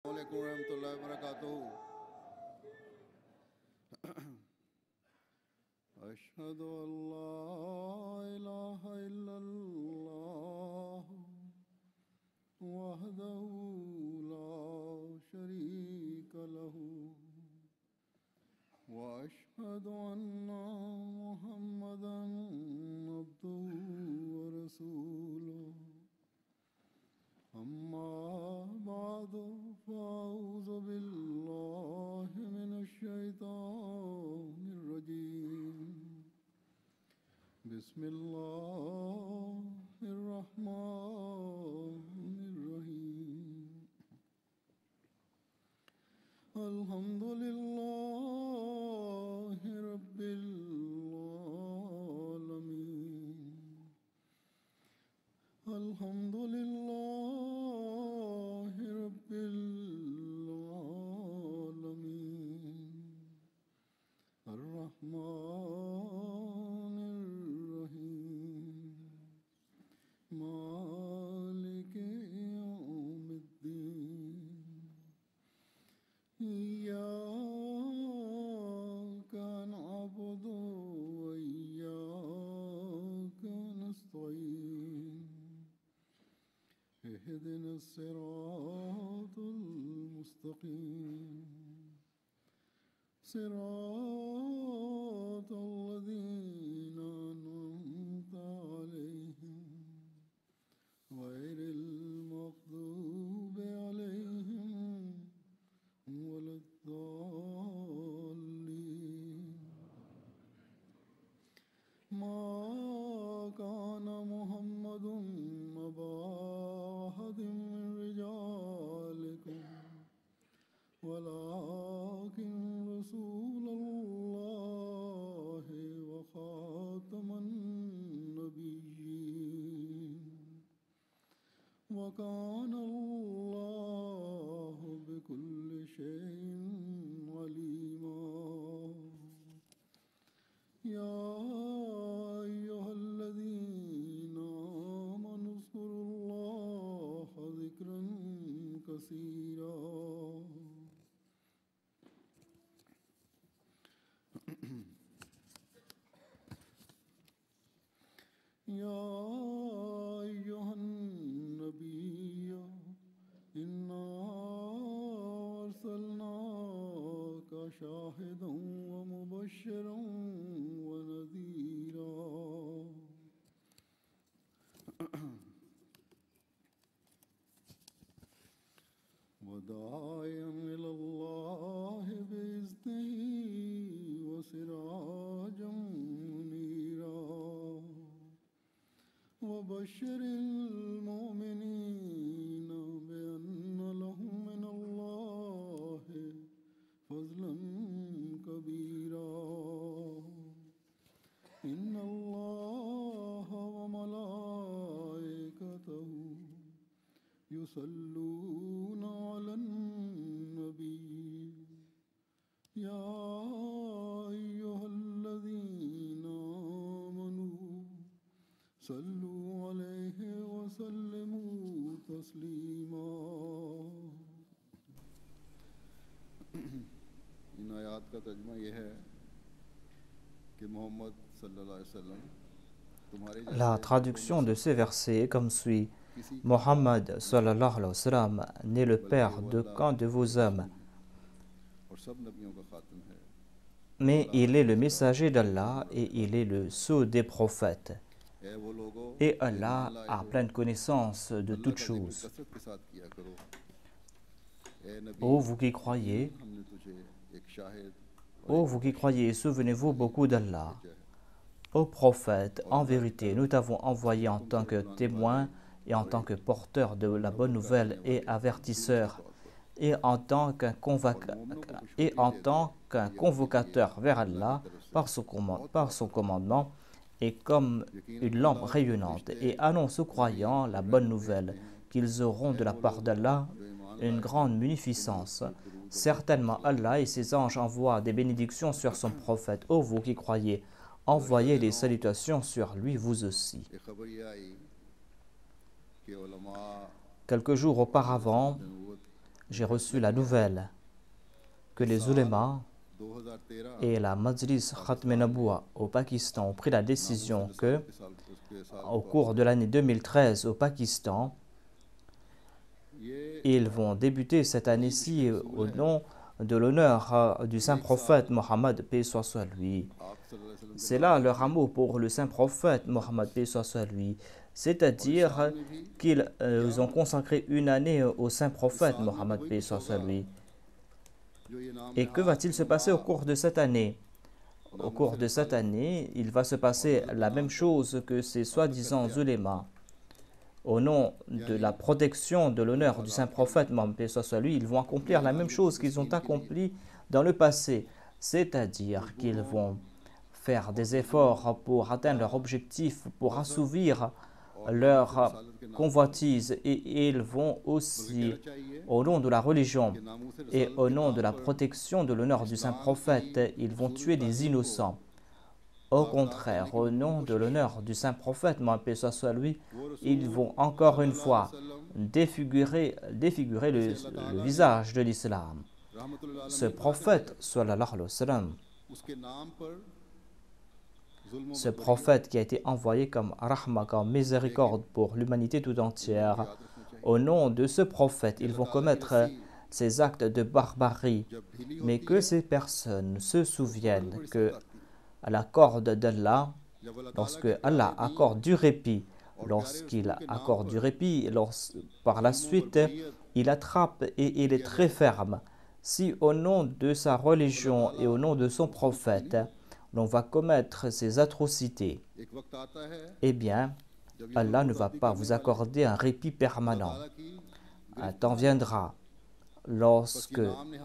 Assalamualaikum warahmatullahi wabarakatuh. Ashhadu an la ilaha illallah wahdahu la sharika lahu wa ashhadu anna Muhammadan abduhu wa rasuluh. أما بعد فأعوذ بالله من الشيطان الرجيم بسم الله الرحمن الرحيم الحمد لله رب العالمين الحمد لله رب العالمين الرحمن الرحيم مالك يوم الدين إياك نعبد وإياك نستعين اهدنا الصراط المستقيم صراط الذين أنعمت عليهم غير المغضوب عليهم ولا الضالين ما كان محمد أبا أحد من رجالكم ولكن رسول الله وخاتم النبيين وكان الله بكل شيء عليما يا أيها الذين آمنوا اذكروا الله ذكرا كثيرا يا أيها النبي إنا أرسلناك شاهدا ومبشرا ونذيرا وداعيا إلى الله بإذنه وسراجا منيرا وبشر المؤمنين بأن لهم من الله فضلا كبيرا إن الله وملائكته يصلون على النبي يا أيها الذين آمنوا صلوا عليه وسلموا تسليما इन आयात का तर्जुमा यह है कि मोहम्मद सल्लल्लाहु अलैहि वसल्लम तुम्हारे La traduction de ces versets est comme suit. Mohammed sallallahu alayhi wa sallam n'est le père d'aucun de vos hommes, और सब नबियों का खातम है mais il est le messager d'Allah et il est le sceau des prophètes. ऐ वो लोगों Et Allah a pleine connaissance de toutes choses. कसरत के साथ किया करो ऐ नबी Ô vous qui croyez, हमने तुझे एक शाहिद ô vous qui croyez, souvenez-vous beaucoup d'Allah. Ô prophète, en vérité, nous t'avons envoyé en tant que témoin et en tant que porteur de la bonne nouvelle et avertisseur, et en tant qu'un convocateur vers Allah par son commandement, et comme une lampe rayonnante, et annonce aux croyants la bonne nouvelle qu'ils auront de la part d'Allah une grande munificence. Certainement Allah et ses anges envoient des bénédictions sur son prophète. Ô vous qui croyez, envoyez des salutations sur lui vous aussi. Quelques jours auparavant, j'ai reçu la nouvelle que les ulémas 2013 et la Majlis Khatm Naboua au Pakistan ont pris la décision que, au cours de l'année 2013 au Pakistan, ils vont débuter cette année-ci au nom de l'honneur du saint prophète Mohammed, paix soit sur lui. C'est là leur amour pour le saint prophète Mohammed, paix soit sur lui. C'est-à-dire qu'ils ont consacré une année au saint prophète Mohammed, paix soit sur lui. Et que va-t-il se passer au cours de cette année? Au cours de cette année, il va se passer la même chose que ces soi-disant ulémas. Au nom de la protection de l'honneur du saint prophète Mohammed, paix soit sur lui, ils vont accomplir la même chose qu'ils ont accompli dans le passé. C'est-à-dire qu'ils vont faire des efforts pour atteindre leur objectif, pour assouvir leur convoitise, et ils vont aussi, au nom de la religion et au nom de la protection de l'honneur du saint prophète, ils vont tuer des innocents. Au contraire, au nom de l'honneur du saint prophète, Mohammed, paix soit sur lui, ils vont encore une fois défigurer le visage de l'islam. Ce prophète, sallallahu alayhi wa sallam, ce prophète qui a été envoyé comme rahma, comme miséricorde pour l'humanité tout entière, au nom de ce prophète, ils vont commettre ces actes de barbarie, mais que ces personnes se souviennent que à la corde d'Allah, lorsque Allah accorde du répit, lorsqu'il accorde du répit, par la suite, il attrape et il est très ferme. Si au nom de sa religion et au nom de son prophète, l'on va commettre ces atrocités, eh bien, Allah ne va pas vous accorder un répit permanent. Un temps viendra lorsque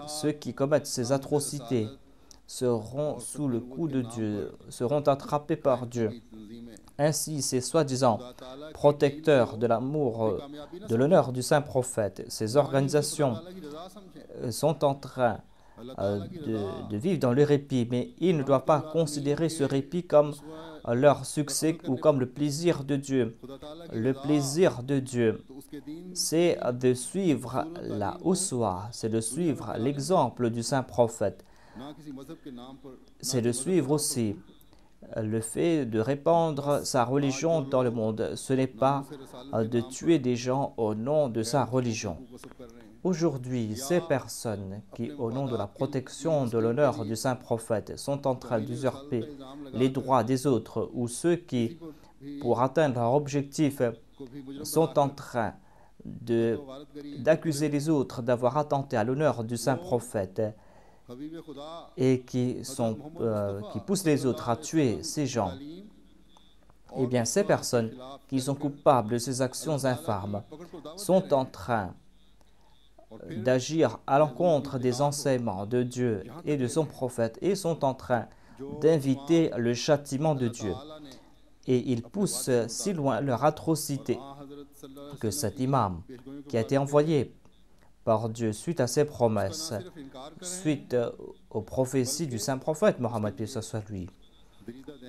ceux qui commettent ces atrocités seront sous le coup de Dieu, seront attrapés par Dieu. Ainsi, ces soi-disant protecteurs de l'amour, de l'honneur du saint prophète, ces organisations sont en train de vivre dans le répit, mais ils ne doivent pas considérer ce répit comme leur succès ou comme le plaisir de Dieu. Le plaisir de Dieu, c'est de suivre la uswa, c'est de suivre l'exemple du saint prophète. C'est de suivre aussi le fait de répandre sa religion dans le monde. Ce n'est pas de tuer des gens au nom de sa religion. Aujourd'hui, ces personnes qui, au nom de la protection de l'honneur du saint prophète, sont en train d'usurper les droits des autres, ou ceux qui, pour atteindre leur objectif, sont en train d'accuser les autres d'avoir attenté à l'honneur du saint prophète, et qui poussent les autres à tuer ces gens, eh bien ces personnes qui sont coupables de ces actions infâmes sont en train d'agir à l'encontre des enseignements de Dieu et de son prophète, et sont en train d'inviter le châtiment de Dieu. Et ils poussent si loin leur atrocité que cet imam qui a été envoyé par Dieu suite à ses promesses, suite aux prophéties du saint prophète Mohammed, paix soit sur lui,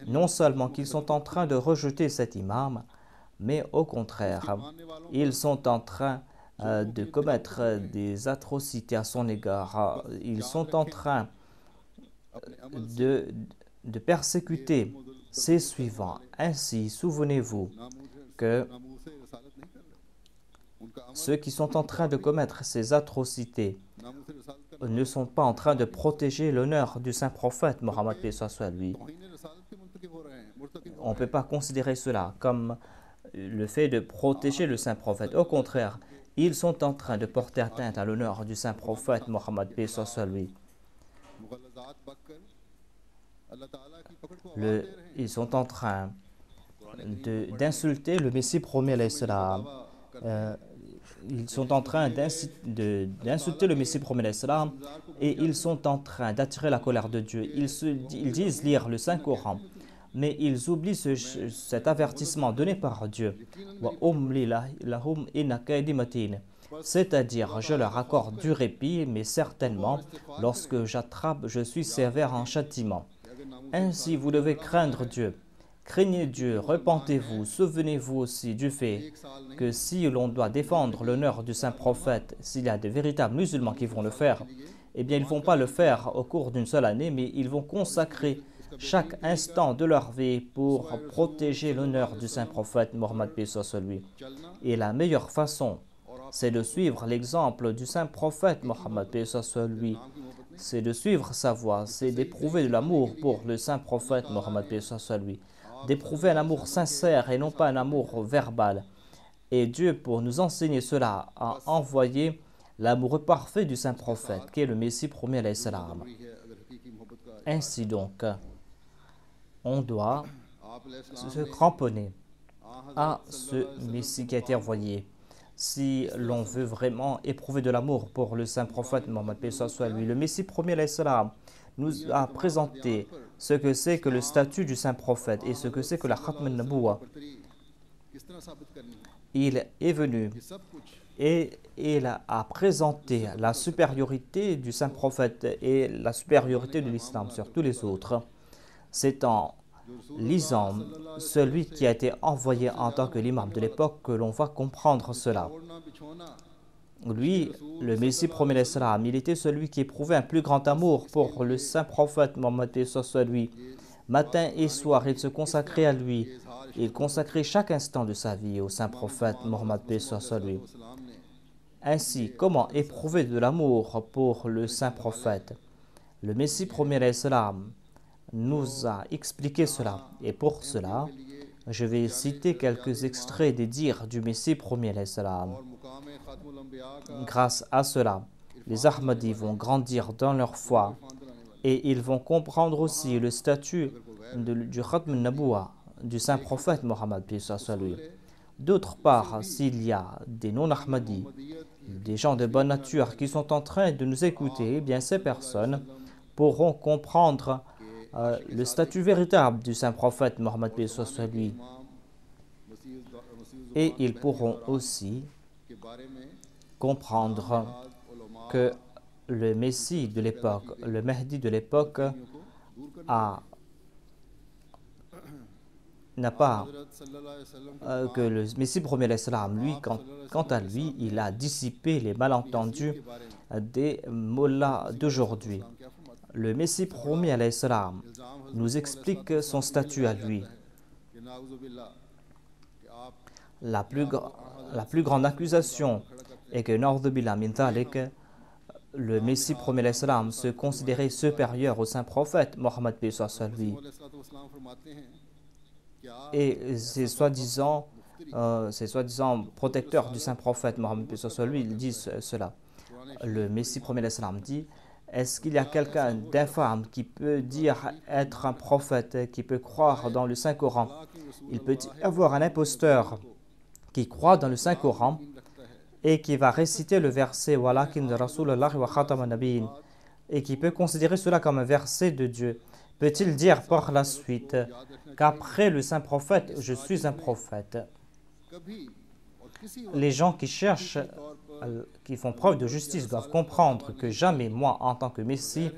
non seulement qu'ils sont en train de rejeter cet imam, mais au contraire, ils sont en train de commettre des atrocités à son égard. Ils sont en train de persécuter ses suivants. Ainsi, souvenez-vous que ceux qui sont en train de commettre ces atrocités ne sont pas en train de protéger l'honneur du saint prophète Mohammed, paix soit sur lui. On ne peut pas considérer cela comme le fait de protéger le saint prophète. Au contraire, ils sont en train de porter atteinte à l'honneur du saint prophète Mohammed, paix soit sur lui. Ils sont en train d'insulter le Messie promis à l'Islam. Ils sont en train d'insulter le Messie promis à l'Islam, et ils sont en train d'attirer la colère de Dieu. Ils disent lire le Saint-Coran, mais ils oublient cet avertissement donné par Dieu. C'est-à-dire, je leur accorde du répit, mais certainement, lorsque j'attrape, je suis sévère en châtiment. Ainsi, vous devez craindre Dieu. craignez Dieu, repentez-vous, souvenez-vous aussi du fait que si l'on doit défendre l'honneur du saint prophète, s'il y a de véritables musulmans qui vont le faire, eh bien ils ne vont pas le faire au cours d'une seule année, mais ils vont consacrer chaque instant de leur vie pour protéger l'honneur du saint prophète Mohammed paix soit lui. Et la meilleure façon, c'est de suivre l'exemple du saint prophète Mohammed paix soit lui. C'est de suivre sa voie, c'est d'éprouver de l'amour pour le saint prophète Mohammed paix soit lui. D'éprouver un amour sincère et non pas un amour verbal. Et Dieu, pour nous enseigner cela, a envoyé l'amour parfait du saint prophète, qui est le Messie premier alayhi salam. Ainsi donc, on doit se cramponner à ce Messie qui a été envoyé. Si l'on veut vraiment éprouver de l'amour pour le saint prophète Mohammed paix soit lui, le Messie premier alayhi salam nous a présenté ce que c'est que le statut du saint prophète et ce que c'est que la Khatm al-Nabuwa. Il est venu et il a présenté la supériorité du saint prophète et la supériorité de l'islam sur tous les autres. C'est en lisant celui qui a été envoyé en tant que l'imam de l'époque que l'on va comprendre cela. Lui, le Messie premier salam, il était celui qui éprouvait un plus grand amour pour le saint prophète Mohammed paix soit lui. Matin et soir, il se consacrait à lui. Il consacrait chaque instant de sa vie au saint prophète Mohammed paix soit lui. Ainsi, comment éprouver de l'amour pour le saint prophète? Le Messie premier salam nous a expliqué cela. Et pour cela, je vais citer quelques extraits des dires du Messie premier salam. Grâce à cela, les Ahmadis vont grandir dans leur foi et ils vont comprendre aussi le statut du Khatm al-Nabuwa, du saint prophète Mohammed paix soit lui. D'autre part, s'il y a des non-Ahmadis, des gens de bonne nature qui sont en train de nous écouter, eh bien ces personnes pourront comprendre le statut véritable du saint prophète Mohammed paix soit lui. Et ils pourront aussi comprendre que le Messie de l'époque, le Mahdi de l'époque, n'a pas que le Messie premier l'Islam, lui, quant à lui, il a dissipé les malentendus des mollahs d'aujourd'hui. Le Messie premier l'Islam nous explique son statut à lui. La plus grande accusation est que le Messie premier l'Islam se considérait supérieur au saint prophète Mohammed paix soit lui. Et ces soi-disant protecteurs du saint prophète Mohammed paix soit lui, ils disent cela. Le Messie premier l'Islam dit: est-ce qu'il y a quelqu'un d'infâme qui peut dire être un prophète, qui peut croire dans le Saint-Coran? Il peut y avoir un imposteur qui croit dans le Saint-Coran et qui va réciter le verset Walakin Rasulullah wa Khataman Nabiyyin et qui peut considérer cela comme un verset de Dieu. Peut-il dire par la suite qu'après le saint prophète, je suis un prophète? Les gens qui cherchent, qui font preuve de justice doivent comprendre que jamais moi, en tant que Messie,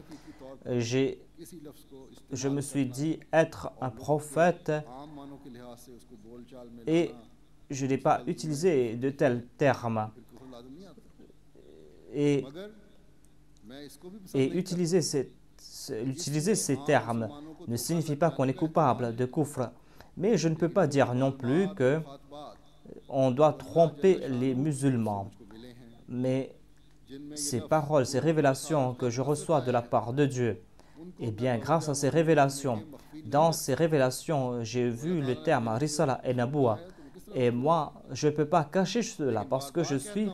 je me suis dit être un prophète et je n'ai pas utilisé de tels termes. Et utiliser ces termes ne signifie pas qu'on est coupable de kufr. Mais je ne peux pas dire non plus que on doit tromper les musulmans. Mais ces paroles, ces révélations que je reçois de la part de Dieu, eh bien, grâce à ces révélations, dans ces révélations, j'ai vu le terme Risala et Naboua. Et moi, je ne peux pas cacher cela parce que je suis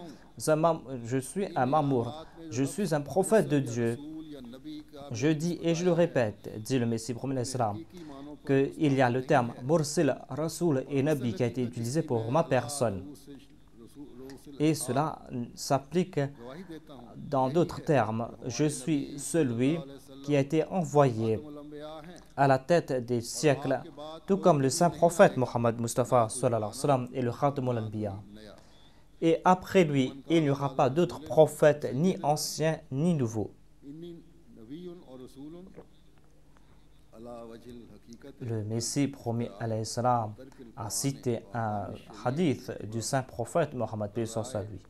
un mamour, je suis un prophète de Dieu. Je dis et je le répète, dit le Messie premier l'Islam, qu'il y a le terme Mursil, Rasoul et Nabi qui a été utilisé pour ma personne. Et cela s'applique dans d'autres termes. Je suis celui qui a été envoyé à la tête des siècles, tout comme le saint prophète Mohammed Mustafa sallallahu alayhi wa sallam et le Khatam al-Anbiya. Et après lui, il n'y aura pas d'autres prophètes, ni anciens, ni nouveaux. Le Messie promis alayhi salam a cité un hadith du saint prophète Mohammed paix soit sur lui.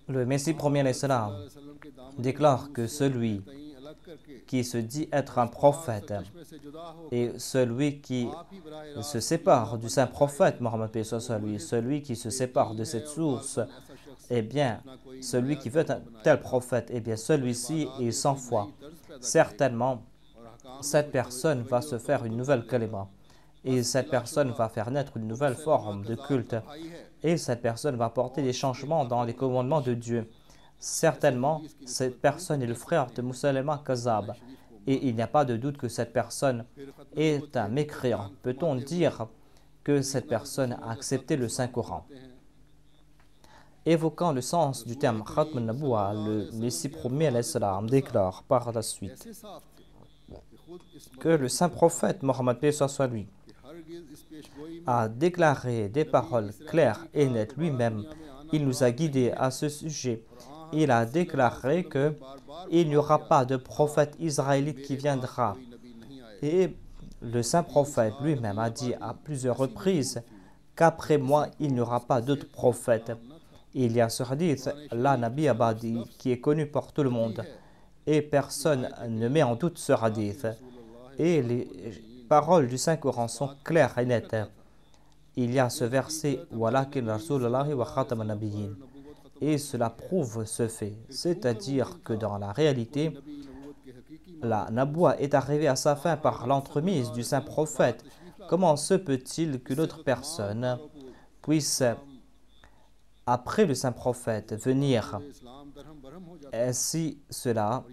Le Messie promis alayhi salam déclare que celui qui se dit être un prophète et celui qui se sépare du saint prophète Mohammed paix soit sur lui, celui qui se sépare de cette source, eh bien, celui qui veut un tel prophète, eh bien, celui-ci est sans foi. Certainement, cette personne va se faire une nouvelle kalima et cette personne va faire naître une nouvelle forme de culte et cette personne va apporter des changements dans les commandements de Dieu. Certainement, cette personne est le frère de Musaylama Kazab et il n'y a pas de doute que cette personne est un mécréant. Peut-on dire que cette personne a accepté le Saint-Coran? Évoquant le sens du terme Khatm al-Nabuwa, le Messie promis alayhi salam déclare par la suite que le saint prophète Mohammed paix soit sur lui a déclaré des paroles claires et nettes lui-même. Il nous a guidés à ce sujet. Il a déclaré que il n'y aura pas de prophète israélite qui viendra. Et le saint prophète lui-même a dit à plusieurs reprises qu'après moi, il n'y aura pas d'autres prophètes. Il y a ce hadith, la Nabi Abadi, qui est connu par tout le monde. Et personne ne met en doute ce hadith. Et les paroles du Saint-Coran sont claires et nettes. Il y a ce verset Walakin Rasulullahi wa Khatam an-Nabiyyin. Et cela prouve ce fait. C'est-à-dire que dans la réalité, la Naboua est arrivée à sa fin par l'entremise du saint prophète. Comment se peut-il qu'une autre personne puisse, après le saint prophète, venir? Ainsi, cela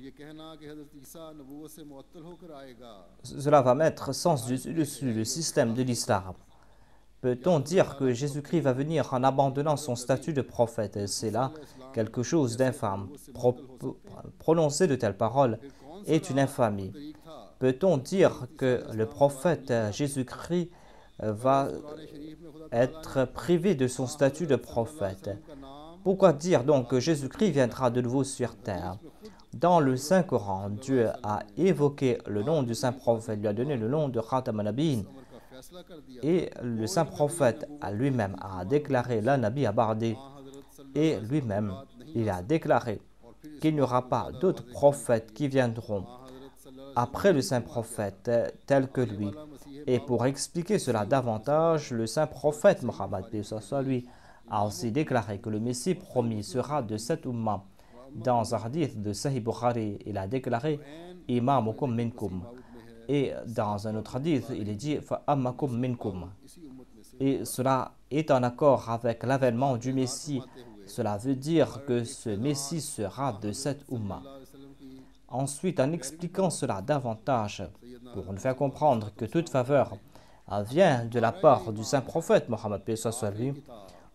va mettre sens dessus le système de l'islam. Peut-on dire que Jésus-Christ va venir en abandonnant son statut de prophète? C'est là quelque chose d'infâme. Prononcer de telles paroles est une infamie. Peut-on dire que le prophète Jésus-Christ va être privé de son statut de prophète? Pourquoi dire donc que Jésus-Christ viendra de nouveau sur terre? Dans le Saint-Coran, Dieu a évoqué le nom du saint prophète, lui a donné le nom de Khatam an-Nabiyyin. Et le saint prophète lui-même a déclaré la Nabi Abadi et lui-même il a déclaré qu'il n'y aura pas d'autres prophètes qui viendront après le saint prophète tel que lui. Et pour expliquer cela davantage, le saint prophète Mohammed lui a aussi déclaré que le Messie promis sera de cette Ummah. Dans un hadith de Sahih Bukhari, il a déclaré Imamukum minkum. Et dans un autre hadith, il est dit Fa'ammakum minkum. Et cela est en accord avec l'avènement du Messie. Cela veut dire que ce Messie sera de cette Ummah. Ensuite, en expliquant cela davantage, pour nous faire comprendre que toute faveur vient de la part du saint prophète Mohammed paix soit sur lui,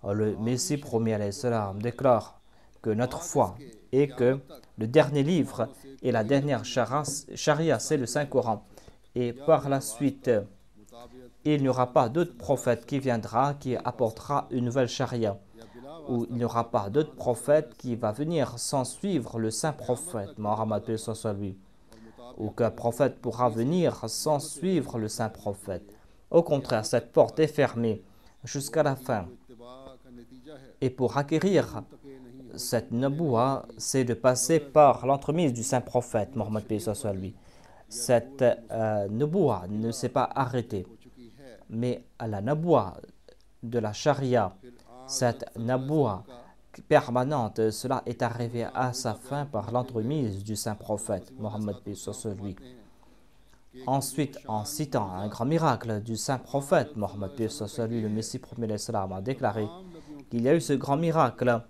le Messie promis alayhi salam déclare que notre foi est que le dernier livre et la dernière charia, c'est le Saint-Coran. Et par la suite, il n'y aura pas d'autre prophète qui viendra, qui apportera une nouvelle charia. Ou il n'y aura pas d'autre prophète qui va venir sans suivre le saint prophète, Mohammed paix soit sur lui. Ou qu'un prophète pourra venir sans suivre le saint prophète. Au contraire, cette porte est fermée jusqu'à la fin. Et pour acquérir cette naboua, c'est de passer par l'entremise du saint prophète, Mohammed paix soit sur lui. Cette naboua ne s'est pas arrêtée, mais à la naboua de la charia, cette naboua permanente, cela est arrivé à sa fin par l'entremise du saint prophète, Mohammed paix soit sur lui. Ensuite, en citant un grand miracle du saint prophète, Mohammed paix soit sur lui, le Messie promis l'Islam a déclaré qu'il y a eu ce grand miracle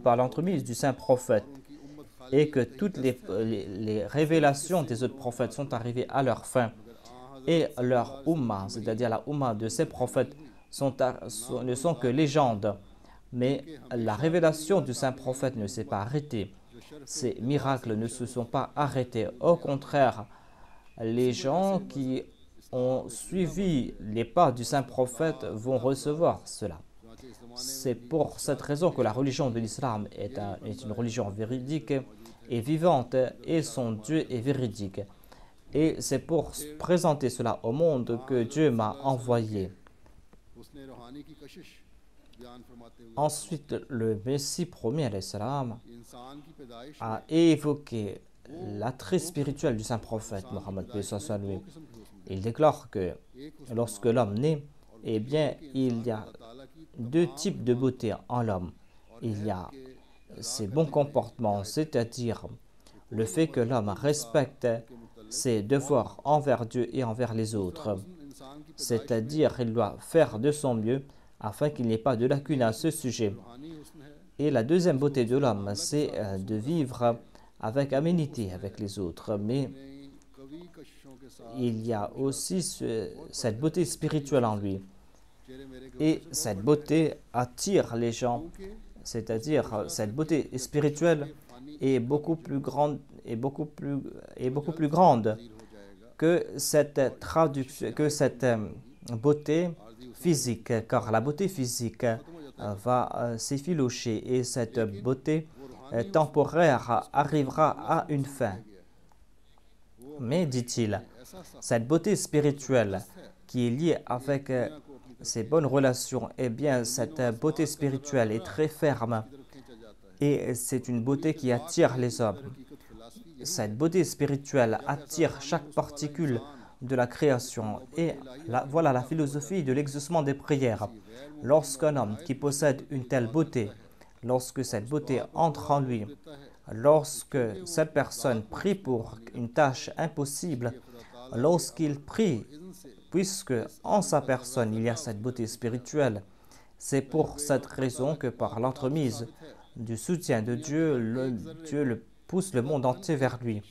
par l'entremise du saint prophète, et que toutes les révélations des autres prophètes sont arrivées à leur fin, et leur Ummah, c'est-à-dire la Ummah de ces prophètes, ne sont que légendes. Mais la révélation du saint prophète ne s'est pas arrêtée. Ces miracles ne se sont pas arrêtés. Au contraire, les gens qui ont suivi les pas du saint prophète vont recevoir cela. C'est pour cette raison que la religion de l'islam est une religion véridique et vivante et son Dieu est véridique. Et c'est pour présenter cela au monde que Dieu m'a envoyé. Ensuite, le Messie promis alayhi salam a évoqué l'attrait spirituel du saint prophète Mohammed. Il déclare que lorsque l'homme naît, eh bien, il y a deux types de beauté en l'homme. Il y a ses bons comportements, c'est-à-dire le fait que l'homme respecte ses devoirs envers Dieu et envers les autres. C'est-à-dire qu'il doit faire de son mieux afin qu'il n'y ait pas de lacune à ce sujet. Et la deuxième beauté de l'homme, c'est de vivre avec aménité avec les autres. Mais il y a aussi cette beauté spirituelle en lui. Et cette beauté attire les gens, c'est-à-dire cette beauté spirituelle est beaucoup plus grande que cette beauté physique, car la beauté physique va s'effilocher et cette beauté temporaire arrivera à une fin. Mais, dit-il, cette beauté spirituelle qui est liée avec ces bonnes relations, eh bien, cette beauté spirituelle est très ferme et c'est une beauté qui attire les hommes. Cette beauté spirituelle attire chaque particule de la création. Et voilà la philosophie de l'exaucement des prières. Lorsqu'un homme qui possède une telle beauté, lorsque cette beauté entre en lui, lorsque cette personne prie pour une tâche impossible, lorsqu'il prie, puisque en sa personne il y a cette beauté spirituelle, c'est pour cette raison que par l'entremise du soutien de Dieu, Dieu pousse le monde entier vers lui.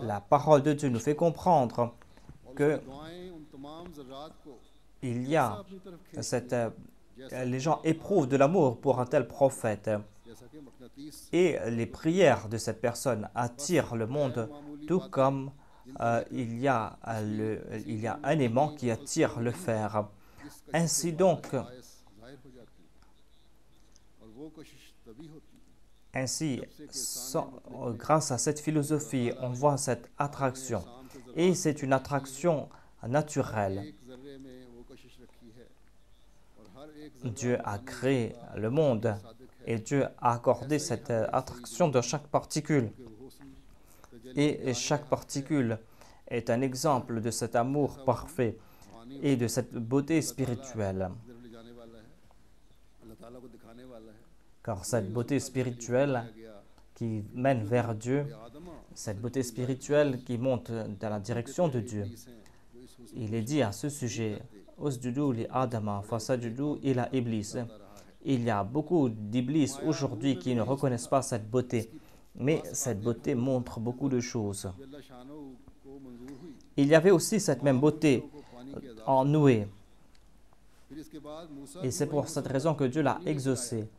La parole de Dieu nous fait comprendre que il y a les gens éprouvent de l'amour pour un tel prophète et les prières de cette personne attirent le monde, tout comme il y a un aimant qui attire le fer. Ainsi donc, grâce à cette philosophie, on voit cette attraction. Et c'est une attraction naturelle. Dieu a créé le monde et Dieu a accordé cette attraction dans chaque particule. Et chaque particule est un exemple de cet amour parfait et de cette beauté spirituelle. Car cette beauté spirituelle qui mène vers Dieu, cette beauté spirituelle qui monte dans la direction de Dieu, il est dit à ce sujet, Usjudu li Adama fasajjudu ila Iblis. Il y a beaucoup d'Iblis aujourd'hui qui ne reconnaissent pas cette beauté, mais cette beauté montre beaucoup de choses. Il y avait aussi cette même beauté en Noé. Et c'est pour cette raison que Dieu l'a exaucé.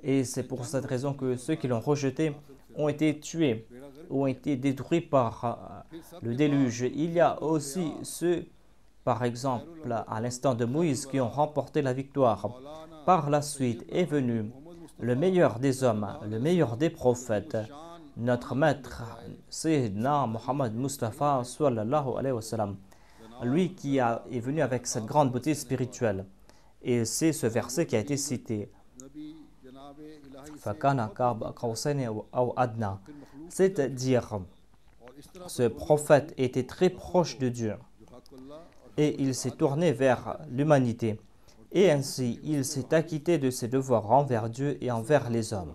Et c'est pour cette raison que ceux qui l'ont rejeté ont été tués, ont été détruits par le déluge. Il y a aussi ceux, par exemple, à l'instant de Moïse, qui ont remporté la victoire. Par la suite est venu le meilleur des hommes, le meilleur des prophètes, notre maître, Sayyidina Muhammad Mustafa sallallahu alayhi wa sallam, lui qui est venu avec cette grande beauté spirituelle. Et c'est ce verset qui a été cité. C'est-à-dire, ce prophète était très proche de Dieu et il s'est tourné vers l'humanité. Et ainsi, il s'est acquitté de ses devoirs envers Dieu et envers les hommes.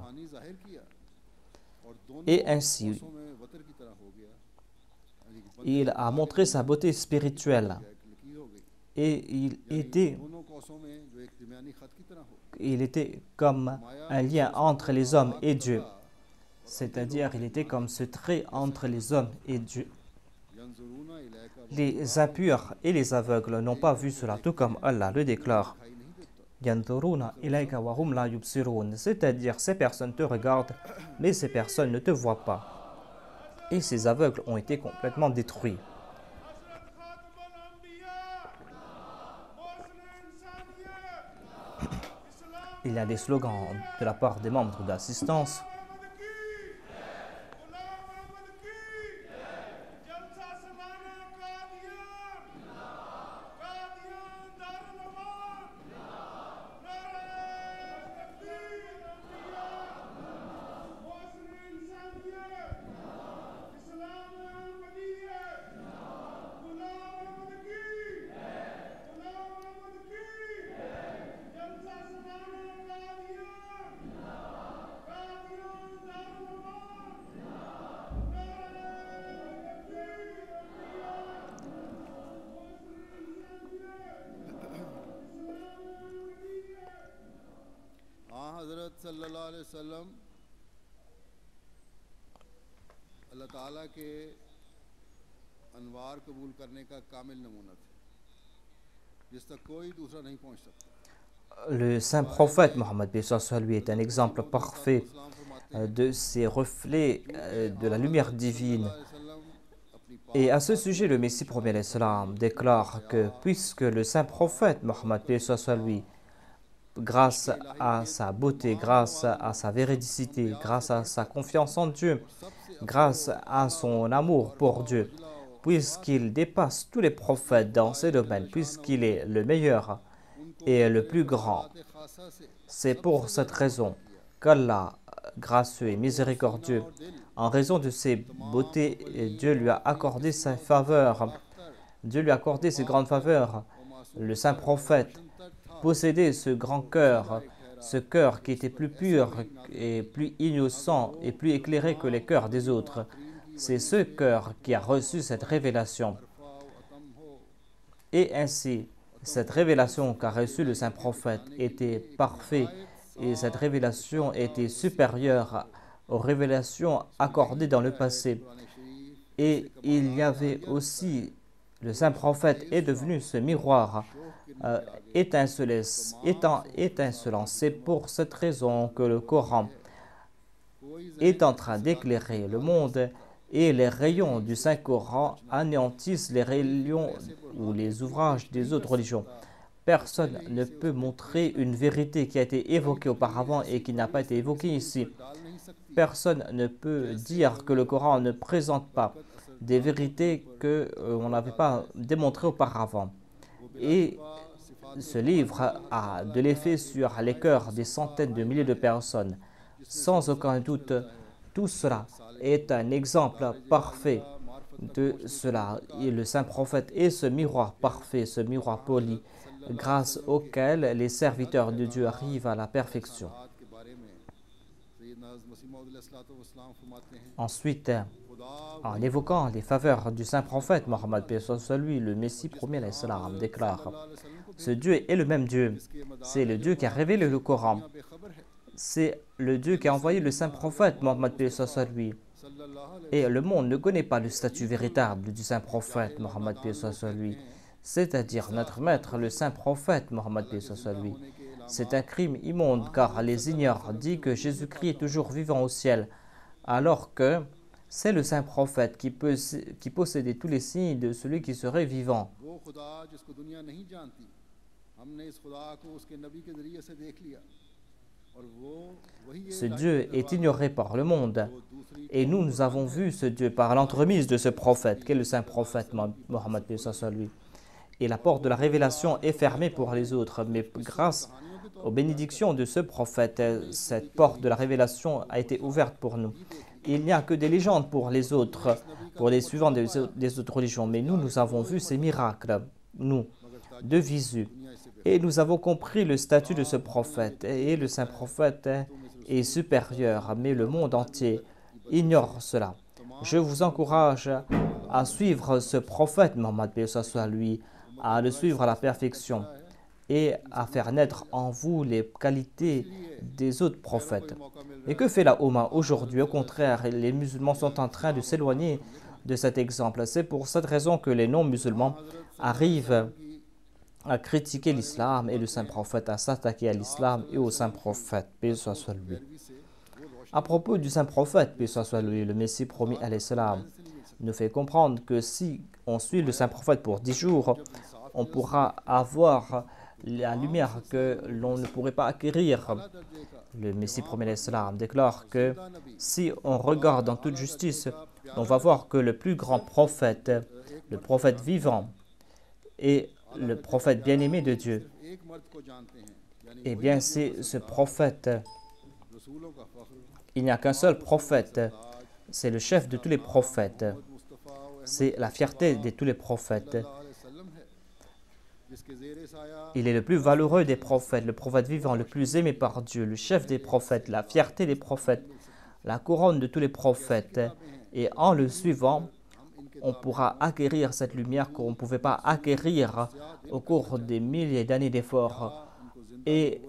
Et ainsi, il a montré sa beauté spirituelle. Et il était comme un lien entre les hommes et Dieu. C'est-à-dire, il était comme ce trait entre les hommes et Dieu. Les impurs et les aveugles n'ont pas vu cela, tout comme Allah le déclare. C'est-à-dire, ces personnes te regardent, mais ces personnes ne te voient pas. Et ces aveugles ont été complètement détruits. Il y a des slogans de la part des membres d'assistance. हज़रत सल्लल्लाहु अलैहि वसल्लम अल्लाह ताला के अनवार कबूल करने का कामिल नमूना थे जिस तक कोई दूसरा नहीं पहुंच सकता. Le saint prophète Mohammed lui est un exemple parfait de ces reflets de la lumière divine. Et à ce sujet, le Messie premier l'Islam déclare que puisque le saint prophète Mohammed lui, grâce à sa beauté, grâce à sa véridicité, grâce à sa confiance en Dieu, grâce à son amour pour Dieu, puisqu'il dépasse tous les prophètes dans ces domaines, puisqu'il est le meilleur et le plus grand. C'est pour cette raison qu'Allah, gracieux et miséricordieux, en raison de ses beautés, Dieu lui a accordé ses faveurs. Dieu lui a accordé ses grandes faveurs. Le saint prophète possédait ce grand cœur, ce cœur qui était plus pur et plus innocent et plus éclairé que les cœurs des autres. C'est ce cœur qui a reçu cette révélation. Et ainsi, cette révélation qu'a reçue le saint prophète était parfaite et cette révélation était supérieure aux révélations accordées dans le passé. Et il y avait aussi, le saint prophète est devenu ce miroir étincelant. C'est pour cette raison que le Coran est en train d'éclairer le monde et les rayons du Saint-Coran anéantissent les rayons ou les ouvrages des autres religions. Personne ne peut montrer une vérité qui a été évoquée auparavant et qui n'a pas été évoquée ici. Personne ne peut dire que le Coran ne présente pas des vérités qu'on n'avait pas démontrées auparavant. Et ce livre a de l'effet sur les cœurs des centaines de milliers de personnes. Sans aucun doute, tout cela est un exemple parfait de cela. Et le saint prophète est ce miroir parfait, ce miroir poli, grâce auquel les serviteurs de Dieu arrivent à la perfection. Ensuite, en évoquant les faveurs du saint prophète Mohammed, le Messie premier l'Islam déclare: ce Dieu est le même Dieu. C'est le Dieu qui a révélé le Coran. C'est le Dieu qui a envoyé le saint prophète Mohammed lui. Et le monde ne connaît pas le statut véritable du saint prophète Mohammed lui, c'est-à-dire notre maître, le saint prophète Mohammed lui. C'est un crime immonde car les ignorants disent que Jésus-Christ est toujours vivant au ciel, alors que c'est le saint prophète qui possédait tous les signes de celui qui serait vivant. Ce Dieu est ignoré par le monde et nous avons vu ce Dieu par l'entremise de ce prophète, qui est le saint prophète Mohammed lui. Et la porte de la révélation est fermée pour les autres, mais grâce aux bénédictions de ce prophète, cette porte de la révélation a été ouverte pour nous. Il n'y a que des légendes pour les autres, pour les suivants des autres religions, mais nous avons vu ces miracles, nous, de visu. Et nous avons compris le statut de ce prophète. Et le saint prophète est supérieur, mais le monde entier ignore cela. Je vous encourage à suivre ce prophète, Mohammed lui, à le suivre à la perfection et à faire naître en vous les qualités des autres prophètes. Et que fait la Oumma aujourd'hui? Au contraire, les musulmans sont en train de s'éloigner de cet exemple. C'est pour cette raison que les non-musulmans arrivent à critiquer l'islam et le saint prophète, à s'attaquer à l'islam et au saint prophète, paix soit sur lui. À propos du saint prophète, paix soit sur lui, le Messie promis à l'islam nous fait comprendre que si on suit le saint prophète pour 10 jours, on pourra avoir la lumière que l'on ne pourrait pas acquérir. Le Messie premier l'Islam déclare que si on regarde en toute justice, on va voir que le plus grand prophète, le prophète vivant et le prophète bien-aimé de Dieu, eh bien c'est ce prophète. Il n'y a qu'un seul prophète, c'est le chef de tous les prophètes, c'est la fierté de tous les prophètes. Il est le plus valeureux des prophètes, le prophète vivant, le plus aimé par Dieu, le chef des prophètes, la fierté des prophètes, la couronne de tous les prophètes. Et en le suivant, on pourra acquérir cette lumière qu'on ne pouvait pas acquérir au cours des milliers d'années d'efforts. Et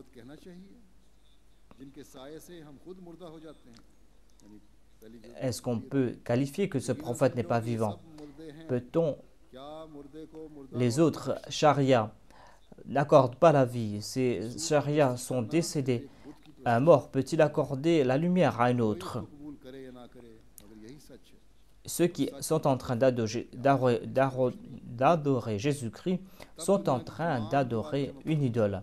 est-ce qu'on peut qualifier que ce prophète n'est pas vivant? Peut-on? Les autres charias n'accordent pas la vie. Ces charias sont décédés. Un mort peut-il accorder la lumière à un autre? Ceux qui sont en train d'adorer Jésus-Christ sont en train d'adorer une idole.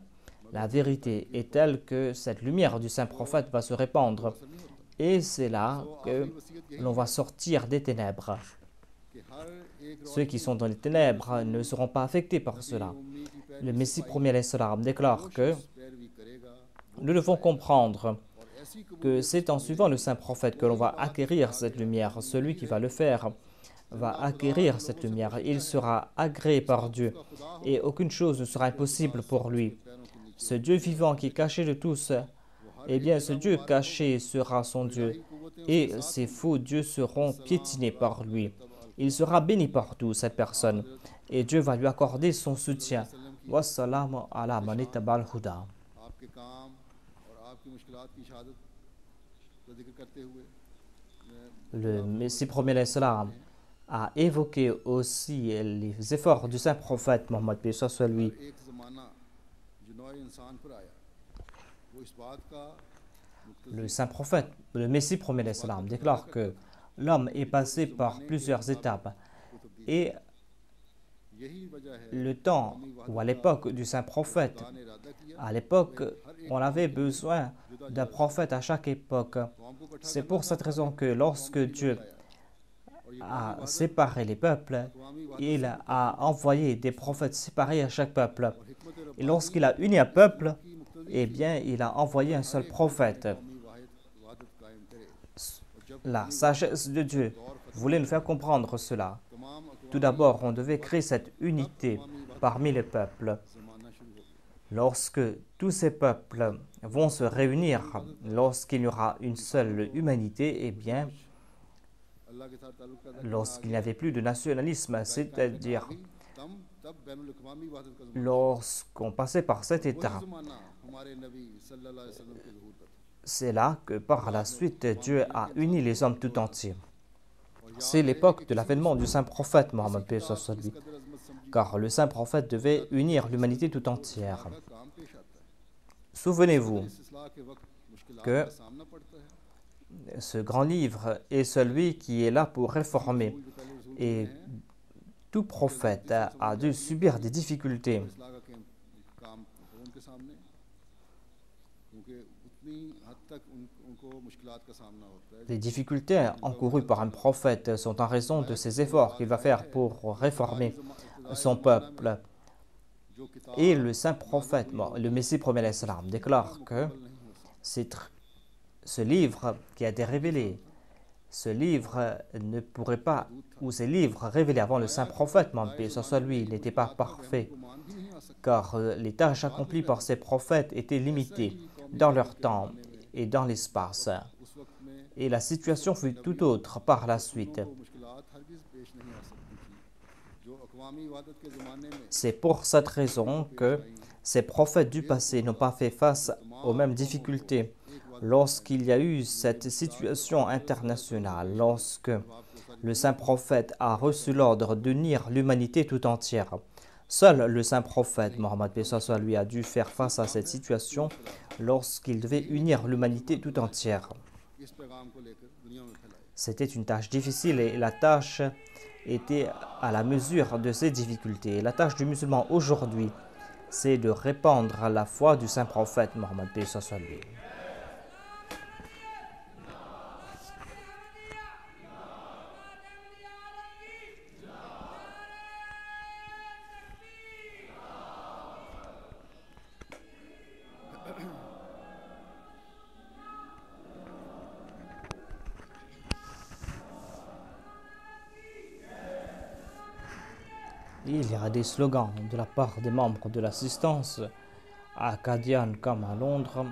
La vérité est telle que cette lumière du saint prophète va se répandre. Et c'est là que l'on va sortir des ténèbres. Ceux qui sont dans les ténèbres ne seront pas affectés par cela. Le Messie premier l'Islam déclare que nous devons comprendre que c'est en suivant le saint prophète que l'on va acquérir cette lumière. Celui qui va le faire va acquérir cette lumière. Il sera agréé par Dieu et aucune chose ne sera impossible pour lui. Ce Dieu vivant qui est caché de tous, eh bien ce Dieu caché sera son Dieu et ses faux dieux seront piétinés par lui. Il sera béni partout, cette personne, et Dieu va lui accorder son soutien. Wassalamu ala man ittaba al-huda. Le Messie premier l'Islam a évoqué aussi les efforts du saint prophète Mohammed paix soit lui. Le saint prophète, le Messie premier l'Islam déclare que l'homme est passé par plusieurs étapes et le temps ou à l'époque du saint prophète, à l'époque on avait besoin d'un prophète à chaque époque. C'est pour cette raison que lorsque Dieu a séparé les peuples, il a envoyé des prophètes séparés à chaque peuple. Et lorsqu'il a uni un peuple, eh bien il a envoyé un seul prophète. La sagesse de Dieu voulait nous faire comprendre cela. Tout d'abord, on devait créer cette unité parmi les peuples. Lorsque tous ces peuples vont se réunir, lorsqu'il y aura une seule humanité, eh bien, lorsqu'il n'y avait plus de nationalisme, c'est-à-dire lorsqu'on passait par cet état, c'est là que par la suite, Dieu a uni les hommes tout entiers. C'est l'époque de l'avènement du saint prophète Mohammed paix soit lui, car le saint prophète devait unir l'humanité tout entière. Souvenez-vous que ce grand livre est celui qui est là pour réformer. Et tout prophète a dû subir des difficultés. Les difficultés encourues par un prophète sont en raison de ses efforts qu'il va faire pour réformer son peuple. Et le saint prophète, le Messie premier l'Islam, déclare que ce livre qui a été révélé, ce livre ne pourrait pas, ou ces livres révélés avant le saint prophète, paix soit lui, n'étaient pas parfaits, car les tâches accomplies par ces prophètes étaient limitées dans leur temps et dans l'espace. Et la situation fut tout autre par la suite. C'est pour cette raison que ces prophètes du passé n'ont pas fait face aux mêmes difficultés. Lorsqu'il y a eu cette situation internationale, lorsque le saint prophète a reçu l'ordre d'unir l'humanité tout entière, seul le saint prophète Mohammed paix soit lui a dû faire face à cette situation lorsqu'il devait unir l'humanité tout entière. C'était une tâche difficile et la tâche était à la mesure de ses difficultés. La tâche du musulman aujourd'hui c'est de répandre la foi du saint prophète Mohammed paix soit lui. Il y a des slogans de la part des membres de l'assistance à Qadian comme à Londres.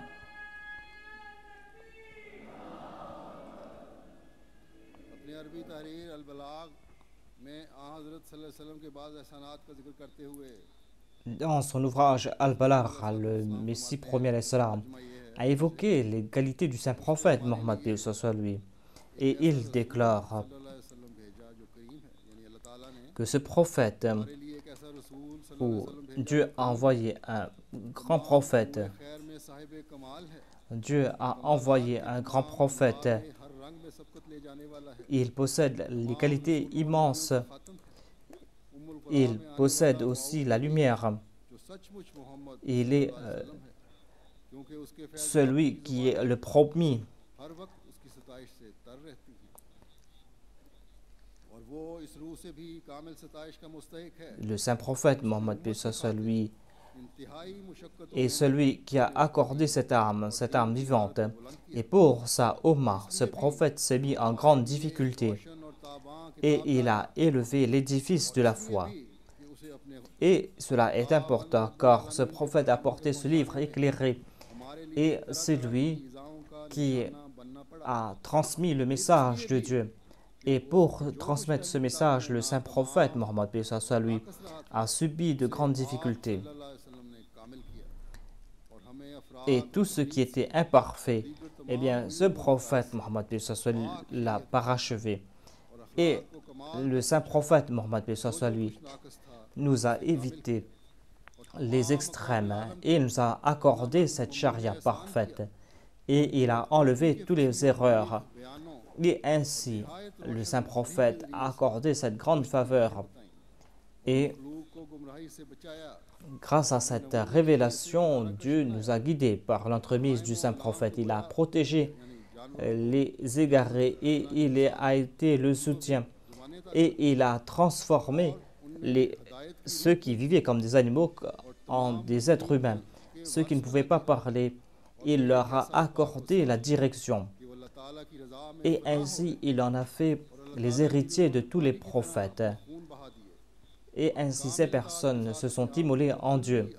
Dans son ouvrage Al-Balagh, le Messie premier a évoqué les qualités du saint prophète Mohammed paix soit lui, et il déclare que ce prophète, où Dieu a envoyé un grand prophète, Dieu a envoyé un grand prophète, il possède les qualités immenses, il possède aussi la lumière, il est celui qui est le promis. Le saint prophète Mohammed paix soit lui est celui qui a accordé cette arme vivante. Et pour sa Ummah, ce prophète s'est mis en grande difficulté et il a élevé l'édifice de la foi. Et cela est important car ce prophète a porté ce livre éclairé et c'est lui qui a transmis le message de Dieu. Et pour transmettre ce message, le saint prophète Mohammed paix soit lui a subi de grandes difficultés. Et tout ce qui était imparfait, eh bien, ce prophète Mohammed paix soit lui l'a parachevé. Et le saint prophète Mohammed paix soit lui nous a évité les extrêmes et nous a accordé cette charia parfaite. Et il a enlevé toutes les erreurs. Et ainsi, le saint prophète a accordé cette grande faveur. Et grâce à cette révélation, Dieu nous a guidés par l'entremise du saint prophète. Il a protégé les égarés et il a été le soutien. Et il a transformé ceux qui vivaient comme des animaux en des êtres humains. Ceux qui ne pouvaient pas parler, il leur a accordé la direction. Et ainsi, il en a fait les héritiers de tous les prophètes. Et ainsi, ces personnes se sont immolées en Dieu.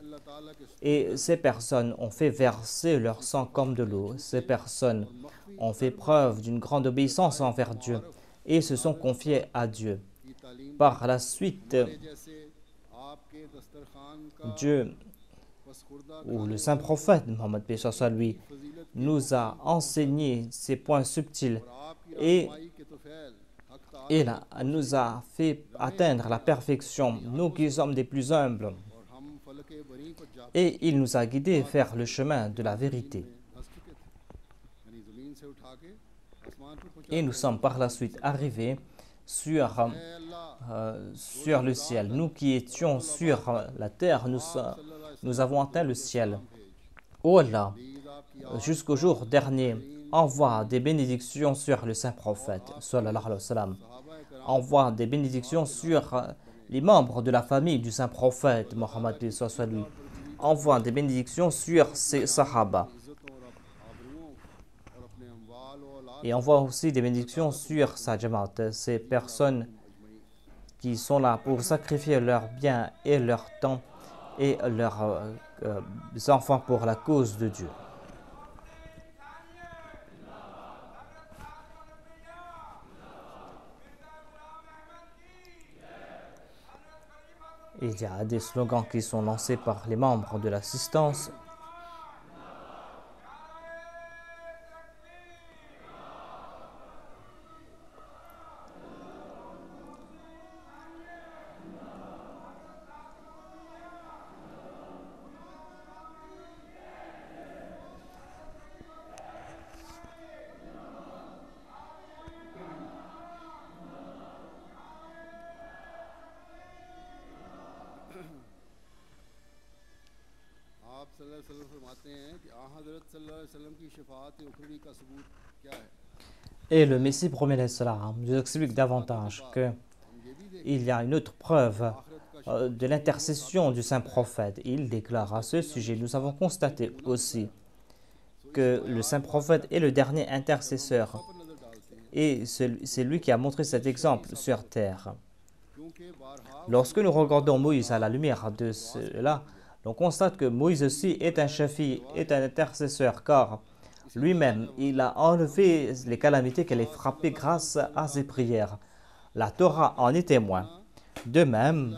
Et ces personnes ont fait verser leur sang comme de l'eau. Ces personnes ont fait preuve d'une grande obéissance envers Dieu et se sont confiées à Dieu. Par la suite, Dieu, ou le saint prophète Mohammed paix soit lui, nous a enseigné ces points subtils et il nous a fait atteindre la perfection, nous qui sommes des plus humbles. Et il nous a guidés vers le chemin de la vérité. Et nous sommes par la suite arrivés sur le ciel. Nous qui étions sur la terre, nous avons atteint le ciel. Oh Allah, jusqu'au jour dernier, envoie des bénédictions sur le saint prophète, sallallahu alayhi wa sallam. Envoie des bénédictions sur les membres de la famille du saint prophète, Mohammed paix soit lui. Envoie des bénédictions sur ses sahaba. Et envoie aussi des bénédictions sur sa jamaat, ces personnes qui sont là pour sacrifier leurs biens et leur temps et leurs enfants pour la cause de Dieu. Il y a des slogans qui sont lancés par les membres de l'assistance. Et le Messie promet cela nous explique davantage qu'il y a une autre preuve de l'intercession du saint prophète. Il déclare à ce sujet, nous avons constaté aussi que le saint prophète est le dernier intercesseur et c'est lui qui a montré cet exemple sur terre. Lorsque nous regardons Moïse à la lumière de cela, on constate que Moïse aussi est un chafi, est un intercesseur, car lui-même, il a enlevé les calamités qu'elle a frappées grâce à ses prières. La Torah en est témoin. De même,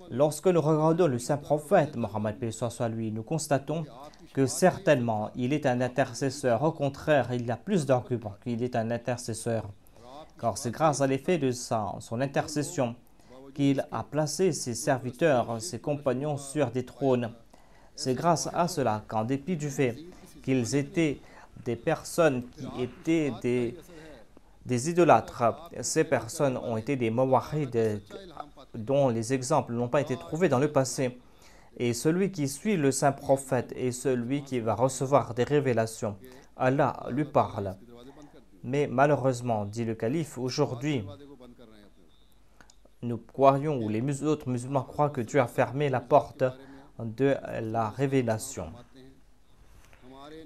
lorsque nous regardons le saint prophète, Mohammed paix soit sur lui, nous constatons que certainement, il est un intercesseur. Au contraire, il y a plus d'arguments qu'il est un intercesseur. Car c'est grâce à l'effet de son intercession qu'il a placé ses serviteurs, ses compagnons sur des trônes. C'est grâce à cela qu'en dépit du fait qu'ils étaient des personnes qui étaient des idolâtres, ces personnes ont été des mawahid dont les exemples n'ont pas été trouvés dans le passé. Et celui qui suit le saint prophète est celui qui va recevoir des révélations. Allah lui parle. Mais malheureusement, dit le calife, aujourd'hui, nous croyons, ou les autres musulmans croient que Dieu a fermé la porte de la révélation.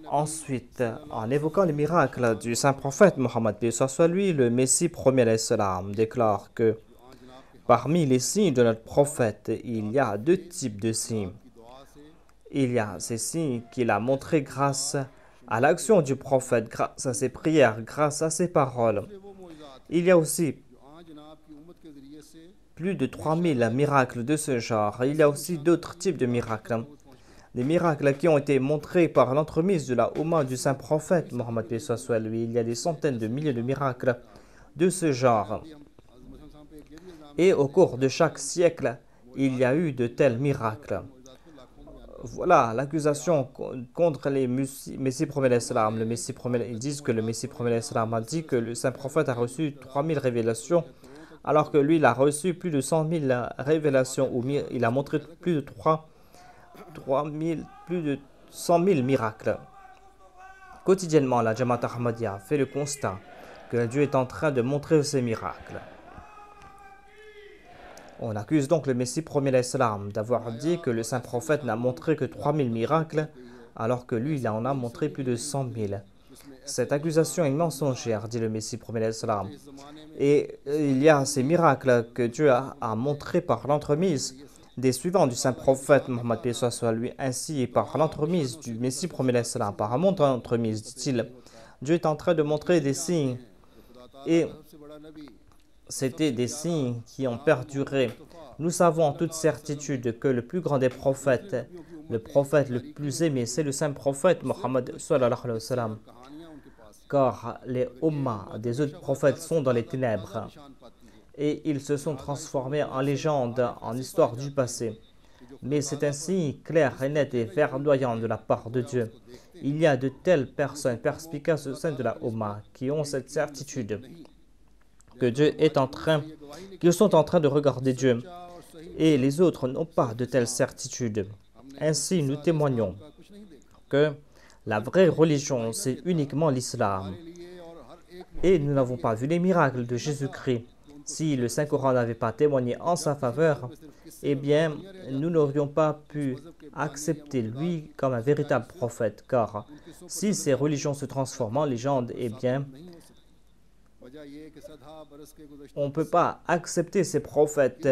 Ensuite, en évoquant les miracles du saint prophète Mohammed paix soit lui, le Messie premier salam déclare que parmi les signes de notre prophète, il y a deux types de signes. Il y a ces signes qu'il a montrés grâce à l'action du prophète, grâce à ses prières, grâce à ses paroles. Il y a aussi plus de 3000 miracles de ce genre. Il y a aussi d'autres types de miracles. Des miracles qui ont été montrés par l'entremise de la Oumma du saint prophète Mohammed paix soit lui. Il y a des centaines de milliers de miracles de ce genre. Et au cours de chaque siècle, il y a eu de tels miracles. Voilà l'accusation contre les Messie promet l'Islam. Ils disent que le Messie promet l'Islam a dit que le saint prophète a reçu 3000 révélations, alors que lui, il a reçu plus de 100 000 révélations, ou il a montré plus de 100 000 miracles. Quotidiennement, la Jamaat Ahmadiyya fait le constat que Dieu est en train de montrer ces miracles. On accuse donc le Messie premier l'Islam d'avoir dit que le saint prophète n'a montré que 3000 miracles, alors que lui, il en a montré plus de 100 000. Cette accusation est mensongère, dit le Messie premier l'Islam. Et il y a ces miracles que Dieu a montrés par l'entremise des suivants du saint prophète Mohammed paix soit lui, ainsi et par l'entremise du Messie premier l'Islam. Par un entremise, dit-il, Dieu est en train de montrer des signes. Et c'était des signes qui ont perduré. Nous savons en toute certitude que le plus grand des prophètes, le prophète le plus aimé, c'est le saint prophète Mohammed sallallahu alayhi wa sallam. Car les ummas des autres prophètes sont dans les ténèbres et ils se sont transformés en légendes, en histoire du passé. Mais c'est un signe clair et net et verdoyant de la part de Dieu. Il y a de telles personnes perspicaces au sein de la umma qui ont cette certitude que Dieu est qu'ils sont en train de regarder Dieu, et les autres n'ont pas de telle certitude. Ainsi, nous témoignons que la vraie religion, c'est uniquement l'islam. Et nous n'avons pas vu les miracles de Jésus-Christ. Si le Saint-Coran n'avait pas témoigné en sa faveur, eh bien, nous n'aurions pas pu accepter lui comme un véritable prophète. Car si ces religions se transforment en légendes, eh bien, on ne peut pas accepter ces prophètes,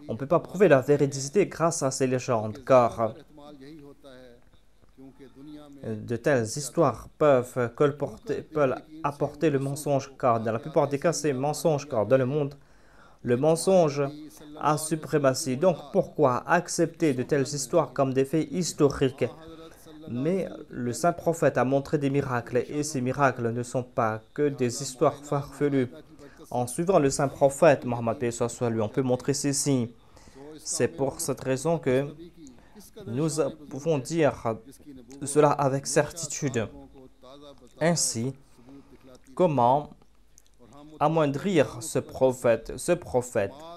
on ne peut pas prouver leur véridicité grâce à ces légendes, car de telles histoires peuvent apporter le mensonge, car dans la plupart des cas, c'est mensonge, car dans le monde, le mensonge a suprématie. Donc, pourquoi accepter de telles histoires comme des faits historiques? Mais le saint prophète a montré des miracles, et ces miracles ne sont pas que des histoires farfelues. En suivant le saint prophète, Mohammed paix soit lui, on peut montrer ces signes. C'est pour cette raison que nous pouvons dire cela avec certitude. Ainsi, comment amoindrir ce prophète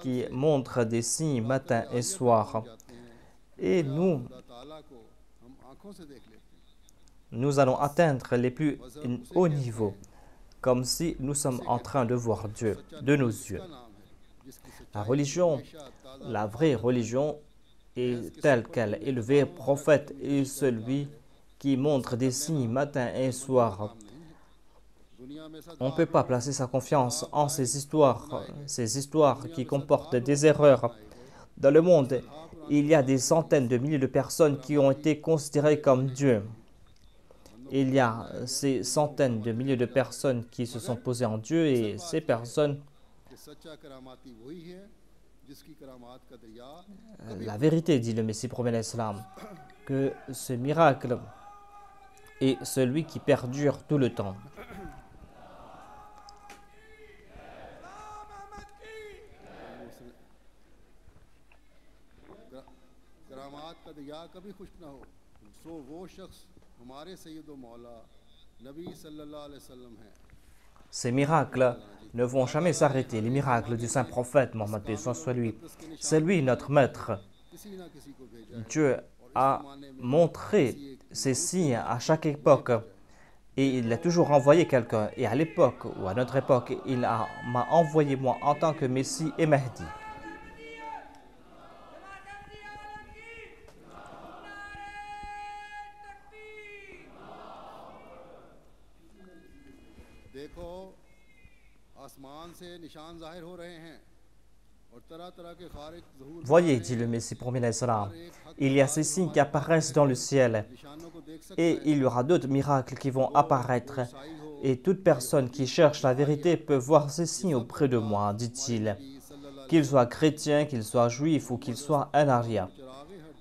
qui montre des signes matin et soir? Et nous Nous allons atteindre les plus hauts niveaux, comme si nous sommes en train de voir Dieu de nos yeux. La religion, la vraie religion, est telle qu'elle. Et le vrai prophète est celui qui montre des signes matin et soir. On ne peut pas placer sa confiance en ces histoires qui comportent des erreurs. Dans le monde, il y a des centaines de milliers de personnes qui ont été considérées comme Dieu. Il y a ces centaines de milliers de personnes qui se sont posées en Dieu et ces personnes, la vérité, dit le Messie promet l'Islam, que ce miracle est celui qui perdure tout le temps. Ces miracles ne vont jamais s'arrêter. Les miracles du saint prophète Mohammed paix soit lui. C'est lui notre maître. Dieu a montré ces signes à chaque époque et il a toujours envoyé quelqu'un. Et à l'époque ou à notre époque, il m'a envoyé moi en tant que Messie et Mahdi. Voyez, dit le Messie promis l'Islam, il y a ces signes qui apparaissent dans le ciel et il y aura d'autres miracles qui vont apparaître et toute personne qui cherche la vérité peut voir ces signes auprès de moi, dit-il, qu'il soit chrétien, qu'il soit juif ou qu'il soit un aria.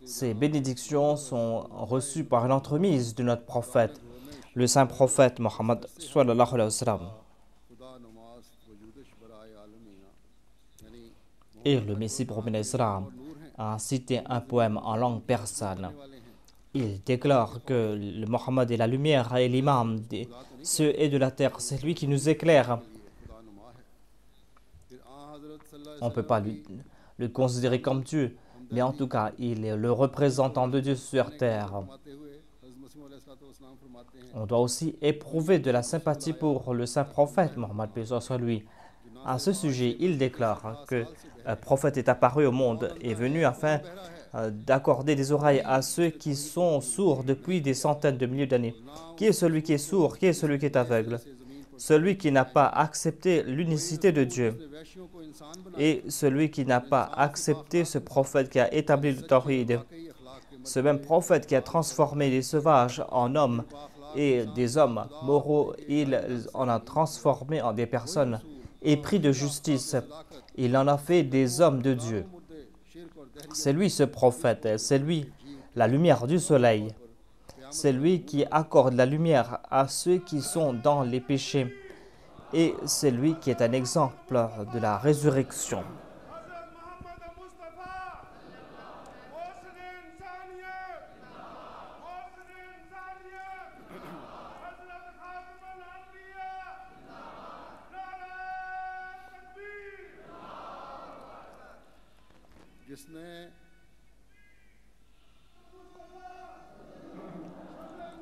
Ces bénédictions sont reçues par l'entremise de notre prophète, le saint prophète Mohammed sallallahu alayhi wa sallam. Et le Messie promet l'Islam a cité un poème en langue persane. Il déclare que le Mohammed est la lumière et l'imam des cieux et de la terre. C'est lui qui nous éclaire. On ne peut pas le considérer comme Dieu, mais en tout cas, il est le représentant de Dieu sur terre. On doit aussi éprouver de la sympathie pour le saint prophète, Mohammed paix soit lui. À ce sujet, il déclare que un prophète est apparu au monde et est venu afin d'accorder des oreilles à ceux qui sont sourds depuis des centaines de milliers d'années. Qui est celui qui est sourd? Qui est celui qui est aveugle? Celui qui n'a pas accepté l'unicité de Dieu et celui qui n'a pas accepté ce prophète qui a établi le tawhid. Ce même prophète qui a transformé les sauvages en hommes et des hommes moraux, il en a transformé en des personnes épris de justice. Il en a fait des hommes de Dieu. C'est lui ce prophète, c'est lui la lumière du soleil. C'est lui qui accorde la lumière à ceux qui sont dans les péchés. Et c'est lui qui est un exemple de la résurrection.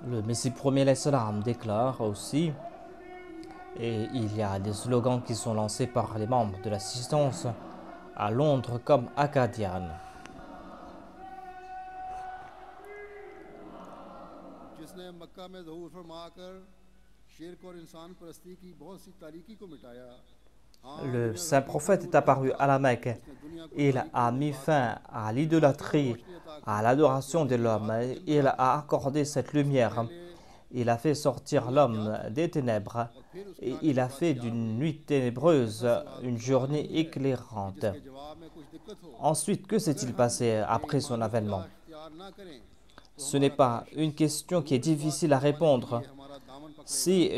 Le Messie premier l'Islam déclare aussi, et il y a des slogans qui sont lancés par les membres de l'assistance à Londres comme Acadian. Le saint prophète est apparu à la Mecque. Il a mis fin à l'idolâtrie, à l'adoration de l'homme. Il a accordé cette lumière. Il a fait sortir l'homme des ténèbres. Et il a fait d'une nuit ténébreuse une journée éclairante. Ensuite, que s'est-il passé après son avènement? Ce n'est pas une question qui est difficile à répondre. Si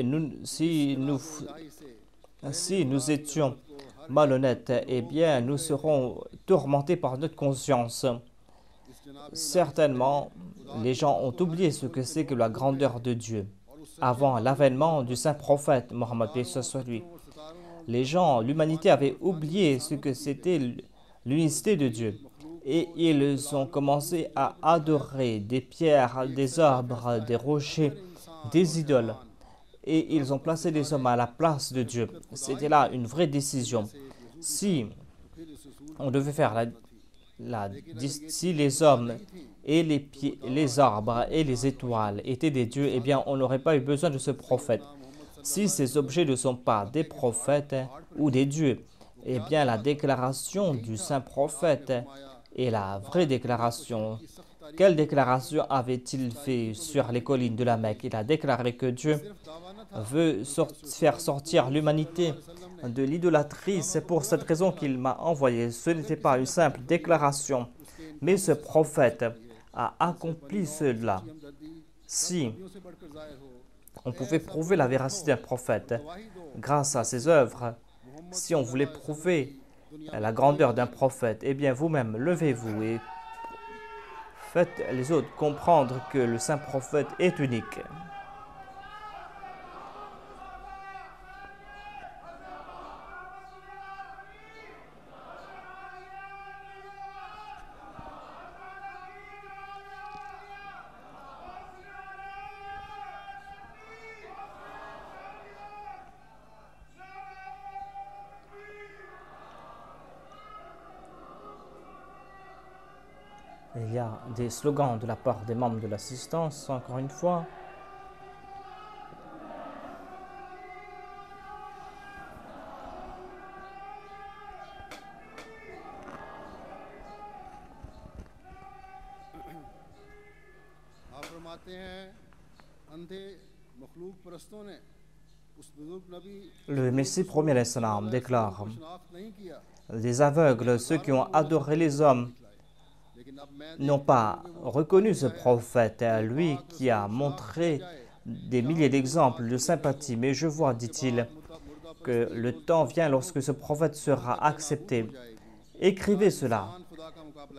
nous étions malhonnêtes, eh bien, nous serons tourmentés par notre conscience. Certainement, les gens ont oublié ce que c'est que la grandeur de Dieu. Avant l'avènement du saint prophète Mohammed paix soit lui, l'humanité avait oublié ce que c'était l'unicité de Dieu. et ils ont commencé à adorer des pierres, des arbres, des rochers, des idoles. Et ils ont placé les hommes à la place de Dieu. C'était là une vraie décision. Si on devait faire si les hommes et les arbres et les étoiles étaient des dieux, eh bien, on n'aurait pas eu besoin de ce prophète. Si ces objets ne sont pas des prophètes ou des dieux, eh bien, la déclaration du saint prophète est la vraie déclaration. Quelle déclaration avait-il fait sur les collines de la Mecque? Il a déclaré que Dieu veut faire sortir l'humanité de l'idolâtrie. C'est pour cette raison qu'il m'a envoyé. Ce n'était pas une simple déclaration, mais ce prophète a accompli cela. Si on pouvait prouver la véracité d'un prophète grâce à ses œuvres, si on voulait prouver la grandeur d'un prophète, eh bien vous-même, levez-vous et faites les autres comprendre que le saint prophète est unique. Il y a des slogans de la part des membres de l'assistance, encore une fois. Le Messie premier salam déclare: les aveugles, ceux qui ont adoré les hommes, n'ont pas reconnu ce prophète, lui qui a montré des milliers d'exemples de sympathie. Mais je vois, dit-il, que le temps vient lorsque ce prophète sera accepté. Écrivez cela.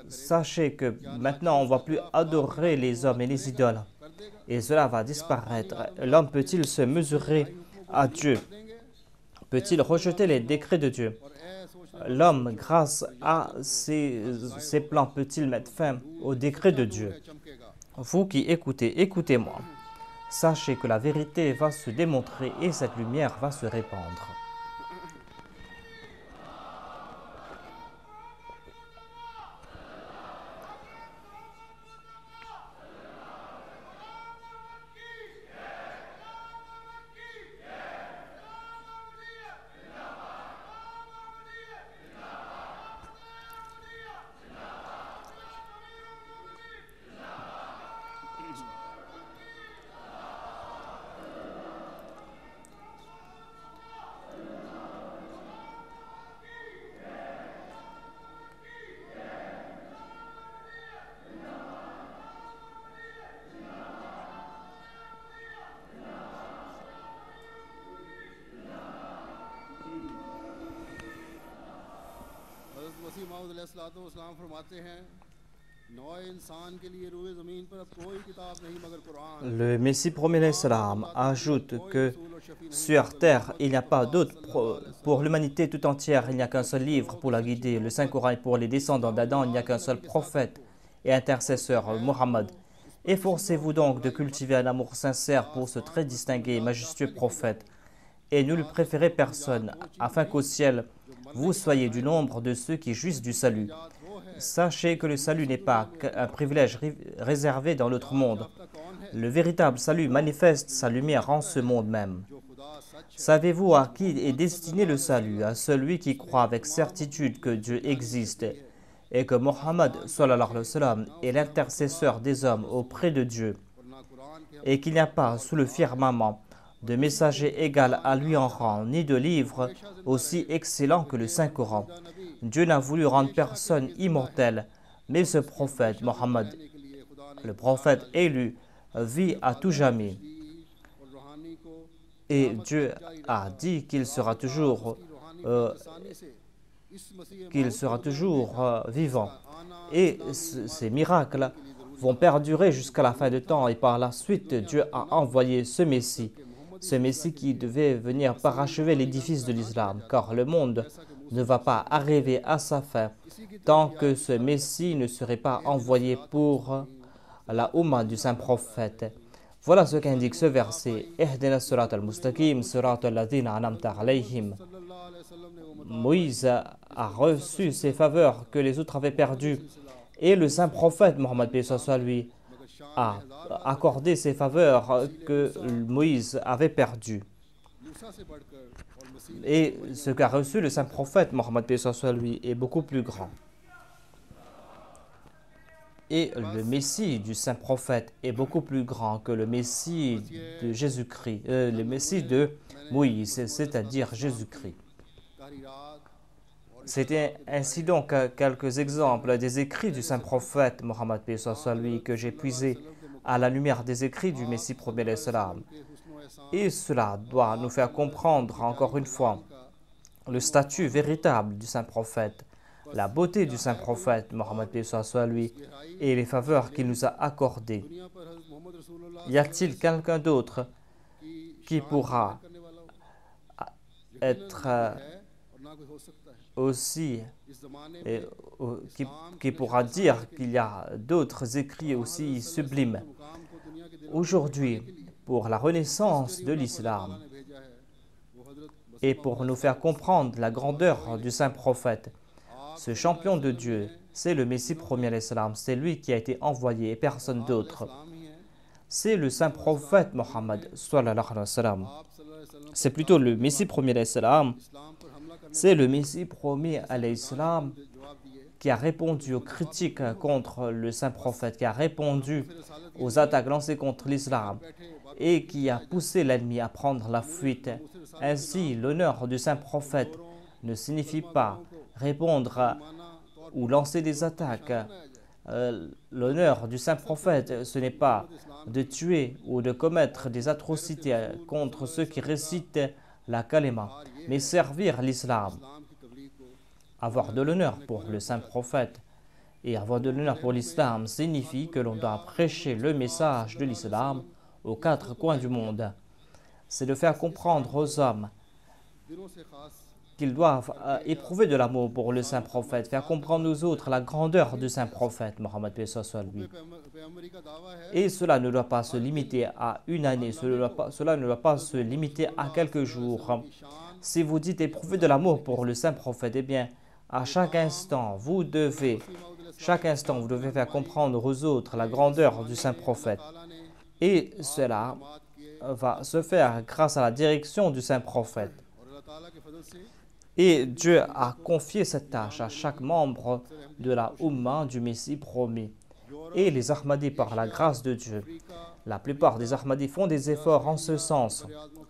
Sachez que maintenant on ne va plus adorer les hommes et les idoles. Et cela va disparaître. L'homme peut-il se mesurer à Dieu? Peut-il rejeter les décrets de Dieu? L'homme, grâce à ses plans, peut-il mettre fin aux décrets de Dieu? Vous qui écoutez, écoutez-moi. Sachez que la vérité va se démontrer et cette lumière va se répandre. Le Messie premier salam ajoute que sur terre, il n'y a pas d'autre pour l'humanité tout entière, il n'y a qu'un seul livre pour la guider, le Saint-Coran, et pour les descendants d'Adam, il n'y a qu'un seul prophète et intercesseur, Mohammed. Efforcez-vous donc de cultiver un amour sincère pour ce très distingué et majestueux prophète, et ne lui préférez personne, afin qu'au ciel, vous soyez du nombre de ceux qui jouissent du salut. Sachez que le salut n'est pas un privilège réservé dans l'autre monde. Le véritable salut manifeste sa lumière en ce monde même. Savez-vous à qui est destiné le salut? À celui qui croit avec certitude que Dieu existe et que Mohammed sallallahu alayhi wa sallam est l'intercesseur des hommes auprès de Dieu et qu'il n'y a pas sous le firmament de messager égal à lui en rang, ni de livre aussi excellent que le Saint-Coran. Dieu n'a voulu rendre personne immortel, mais ce prophète, Mohammed, le prophète élu, vit à tout jamais. Et Dieu a dit qu'il sera toujours vivant. Et ces miracles vont perdurer jusqu'à la fin du temps. Et par la suite, Dieu a envoyé ce Messie qui devait venir parachever l'édifice de l'islam, car le monde ne va pas arriver à sa fin tant que ce Messie ne serait pas envoyé pour la Ummah du saint prophète. Voilà ce qu'indique ce verset. Ihdina surat al-mustaqim, surat al-ladhina anamta alayhim. Moïse a reçu ces faveurs que les autres avaient perdues. Et le saint prophète Mohammed paix soit lui a accordé ces faveurs que Moïse avait perdues. Et ce qu'a reçu le saint prophète Mohammed paix soit lui est beaucoup plus grand. Et le Messie du saint prophète est beaucoup plus grand que le Messie de Jésus-Christ, le Messie de Moïse, c'est-à-dire Jésus-Christ. C'était ainsi donc quelques exemples des écrits du saint prophète Mohammed paix soit lui que j'ai puisés à la lumière des écrits du Messie premier l'Islam. Et cela doit nous faire comprendre encore une fois le statut véritable du saint prophète, la beauté du saint prophète Mohammed paix soit lui et les faveurs qu'il nous a accordées. Y a-t-il quelqu'un d'autre qui pourra être aussi qui pourra dire qu'il y a d'autres écrits aussi sublimes? Aujourd'hui, pour la renaissance de l'islam et pour nous faire comprendre la grandeur du saint prophète, ce champion de Dieu, c'est le Messie premier l'Islam, c'est lui qui a été envoyé et personne d'autre. C'est le saint prophète Mohammed sallallahu alayhi wa sallam. C'est plutôt le Messie premier l'Islam. C'est le Messie premier à l'Islam qui a répondu aux critiques contre le saint prophète, qui a répondu aux attaques lancées contre l'islam et qui a poussé l'ennemi à prendre la fuite. Ainsi, l'honneur du saint prophète ne signifie pas répondre ou lancer des attaques. L'honneur du saint prophète, ce n'est pas de tuer ou de commettre des atrocités contre ceux qui récitent la kalima, mais servir l'islam. Avoir de l'honneur pour le saint prophète et avoir de l'honneur pour l'islam signifie que l'on doit prêcher le message de l'islam aux quatre coins du monde. C'est de faire comprendre aux hommes qu'ils doivent éprouver de l'amour pour le saint prophète, faire comprendre aux autres la grandeur du saint prophète, Mohammed paix soit lui. Et cela ne doit pas se limiter à une année, cela ne doit pas se limiter à quelques jours. Si vous dites éprouver de l'amour pour le saint prophète, eh bien, à chaque instant, vous devez faire comprendre aux autres la grandeur du saint prophète. Et cela va se faire grâce à la direction du saint prophète. Et Dieu a confié cette tâche à chaque membre de la Ummah du Messie promis. Et les Ahmadis, par la grâce de Dieu, la plupart des Ahmadis font des efforts en ce sens.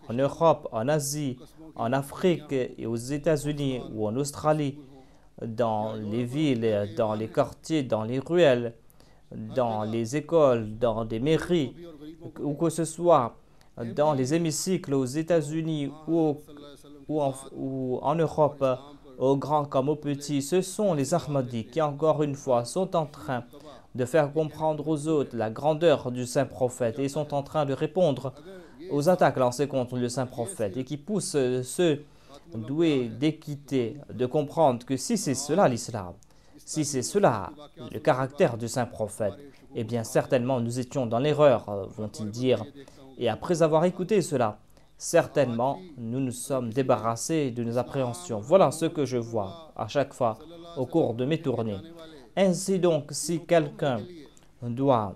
En Europe, en Asie, en Afrique et aux États-Unis ou en Australie, dans les villes, dans les quartiers, dans les ruelles, dans les écoles, dans des mairies, où que ce soit, dans les hémicycles aux États-Unis ou en Europe, aux grands comme aux petits, ce sont les Ahmadis qui, encore une fois, sont en train de faire comprendre aux autres la grandeur du saint prophète et sont en train de répondre aux attaques lancées contre le saint prophète et qui poussent ceux doués d'équité de comprendre que si c'est cela l'islam, si c'est cela le caractère du saint prophète, eh bien certainement nous étions dans l'erreur, vont-ils dire. Et après avoir écouté cela, certainement nous nous sommes débarrassés de nos appréhensions. Voilà ce que je vois à chaque fois au cours de mes tournées. Ainsi donc, si quelqu'un doit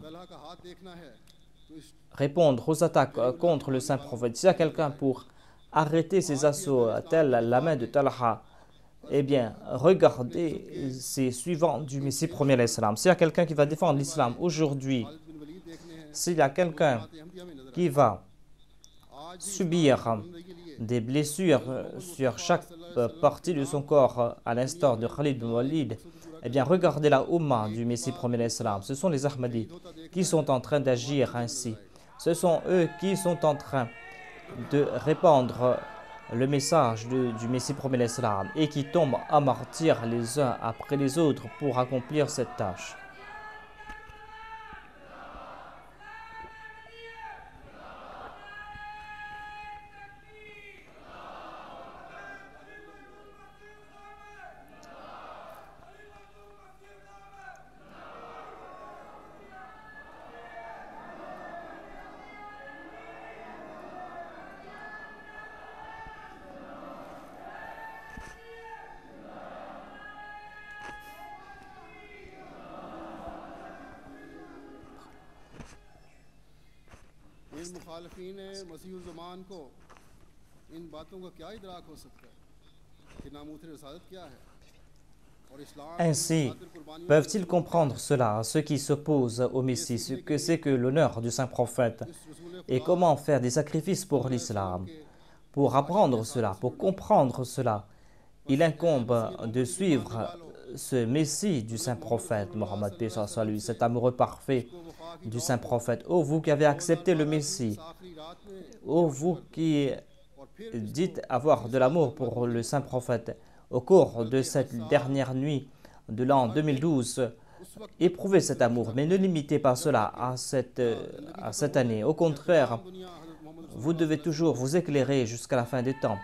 répondre aux attaques contre le saint prophète, s'il y a quelqu'un pour arrêter ces assauts, tels la main de Talha, eh bien, regardez ces suivants du Messie premier l'Islam. S'il y a quelqu'un qui va défendre l'islam aujourd'hui, s'il y a quelqu'un qui va subir des blessures sur chaque partie de son corps, à l'instar de Khalid bin Walid, eh bien, regardez la Ummah du Messie premier l'Islam. Ce sont les Ahmadis qui sont en train d'agir ainsi. Ce sont eux qui sont en train de répandre le message du Messie premier l'Islam et qui tombent à martyr les uns après les autres pour accomplir cette tâche. Ainsi, peuvent-ils comprendre cela, ceux qui s'opposent au Messie, ce que c'est que l'honneur du saint prophète et comment faire des sacrifices pour l'islam? Pour apprendre cela, pour comprendre cela, il incombe de suivre ce Messie du saint prophète, Mohammed paix soit lui, cet amoureux parfait du saint prophète. Ô vous qui avez accepté le Messie, ô vous qui dites avoir de l'amour pour le saint prophète, au cours de cette dernière nuit de l'an 2012, éprouvez cet amour, mais ne limitez pas cela à cette année. Au contraire, vous devez toujours vous éclairer jusqu'à la fin des temps.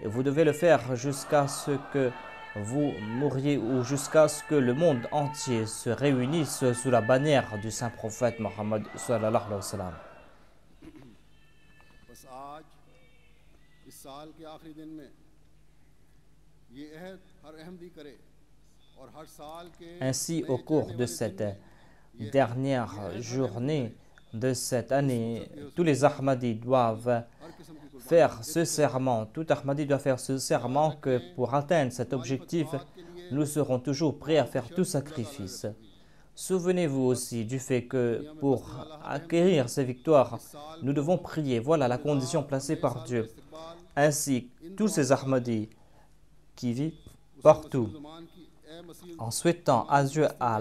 Et vous devez le faire jusqu'à ce que vous mouriez ou jusqu'à ce que le monde entier se réunisse sous la bannière du saint prophète Mohammed sallallahu alayhi wa sallam. Ainsi, au cours de cette dernière journée de cette année, tous les Ahmadis doivent faire ce serment. Tout Ahmadi doit faire ce serment que pour atteindre cet objectif, nous serons toujours prêts à faire tout sacrifice. Souvenez-vous aussi du fait que pour acquérir ces victoires, nous devons prier. Voilà la condition placée par Dieu. Ainsi, tous ces Ahmadis qui vivent partout, en souhaitant à Dieu à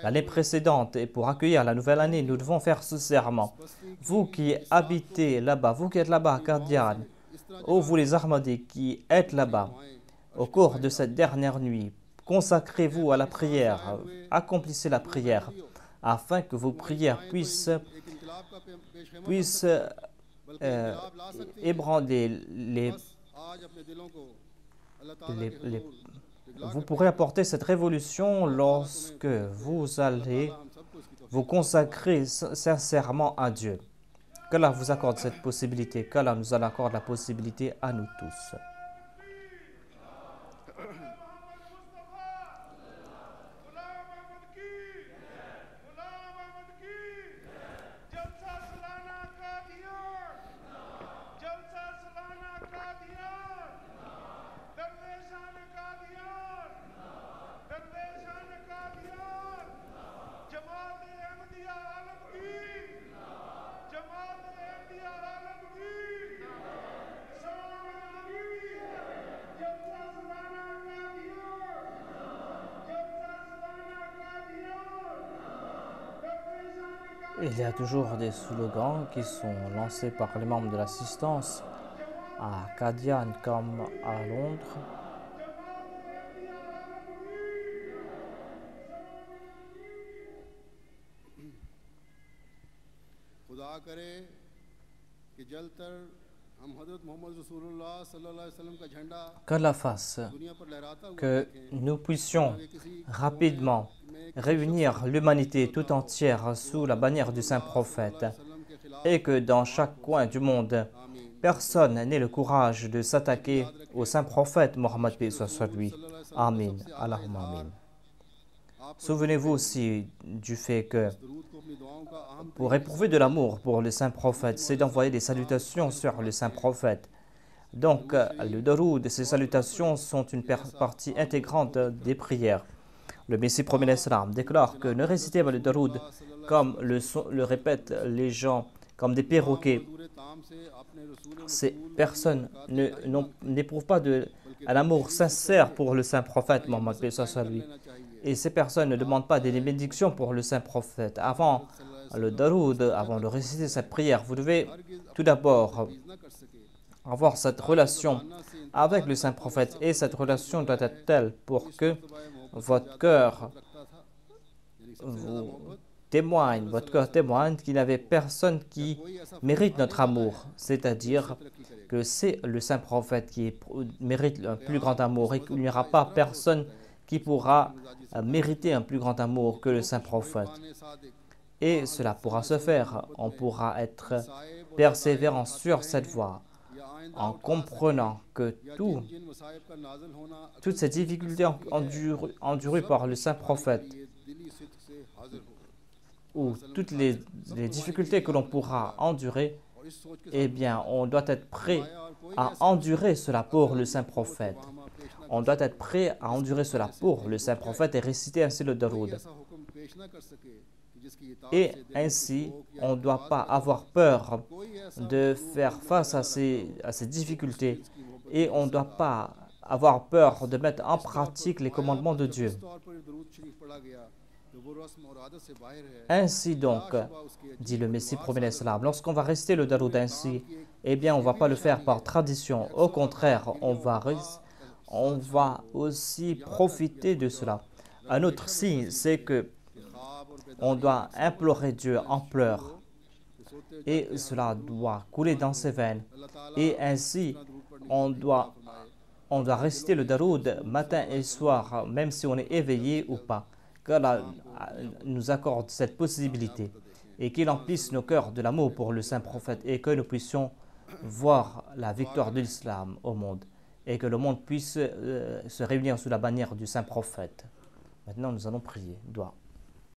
l'année précédente et pour accueillir la nouvelle année, nous devons faire ce serment. Vous qui habitez là-bas, vous qui êtes là-bas à Qadian, ô vous les Ahmadis qui êtes là-bas, au cours de cette dernière nuit, consacrez-vous à la prière, accomplissez la prière, afin que vos prières puissent ébranler vous pourrez apporter cette révolution lorsque vous allez vous consacrer sincèrement à Dieu. Qu'Allah vous accorde cette possibilité, qu'Allah nous en accorde la possibilité à nous tous. Il y a toujours des slogans qui sont lancés par les membres de l'assistance à Qadian comme à Londres. Qu'Allah fasse que nous puissions rapidement réunir l'humanité tout entière sous la bannière du saint prophète et que dans chaque coin du monde, personne n'ait le courage de s'attaquer au saint prophète Mohammed paix soit lui. Amin. Allahumma amin. Souvenez-vous aussi du fait que pour éprouver de l'amour pour le saint prophète, c'est d'envoyer des salutations sur le saint prophète. Donc, le daroud, ces salutations sont une partie intégrante des prières. Le Messie premier l'Islam déclare que ne récitez pas le daroud comme le répètent les gens, comme des perroquets. Ces personnes n'éprouvent pas un amour sincère pour le saint prophète, Mohammed paix soit lui. Et ces personnes ne demandent pas des bénédictions pour le saint prophète. Avant le daroud, avant de réciter cette prière, vous devez tout d'abord avoir cette relation avec le saint prophète. Et cette relation doit être telle pour que votre cœur vous témoigne, qu'il n'y avait personne qui mérite notre amour. C'est-à-dire que c'est le saint prophète qui mérite un plus grand amour et qu'il n'y aura pas personne qui pourra mériter un plus grand amour que le saint prophète. Et cela pourra se faire. On pourra être persévérant sur cette voie en comprenant que toutes ces difficultés endurées par le saint prophète ou toutes les difficultés que l'on pourra endurer, eh bien, on doit être prêt à endurer cela pour le saint prophète. On doit être prêt à endurer cela pour le saint prophète et réciter ainsi le Daroud. Et ainsi, on ne doit pas avoir peur de faire face à ces difficultés et on ne doit pas avoir peur de mettre en pratique les commandements de Dieu. Ainsi donc, dit le Messie premier l'Islam, lorsqu'on va réciter le Daroud ainsi, eh bien on ne va pas le faire par tradition. Au contraire, on va aussi profiter de cela. Un autre signe, c'est que on doit implorer Dieu en pleurs et cela doit couler dans ses veines. Et ainsi, on doit réciter le Daroud matin et soir, même si on est éveillé ou pas. Qu'Allah nous accorde cette possibilité et qu'il emplisse nos cœurs de l'amour pour le saint prophète et que nous puissions voir la victoire de l'islam au monde et que le monde puisse se réunir sous la bannière du saint prophète. Maintenant, nous allons prier. Doua.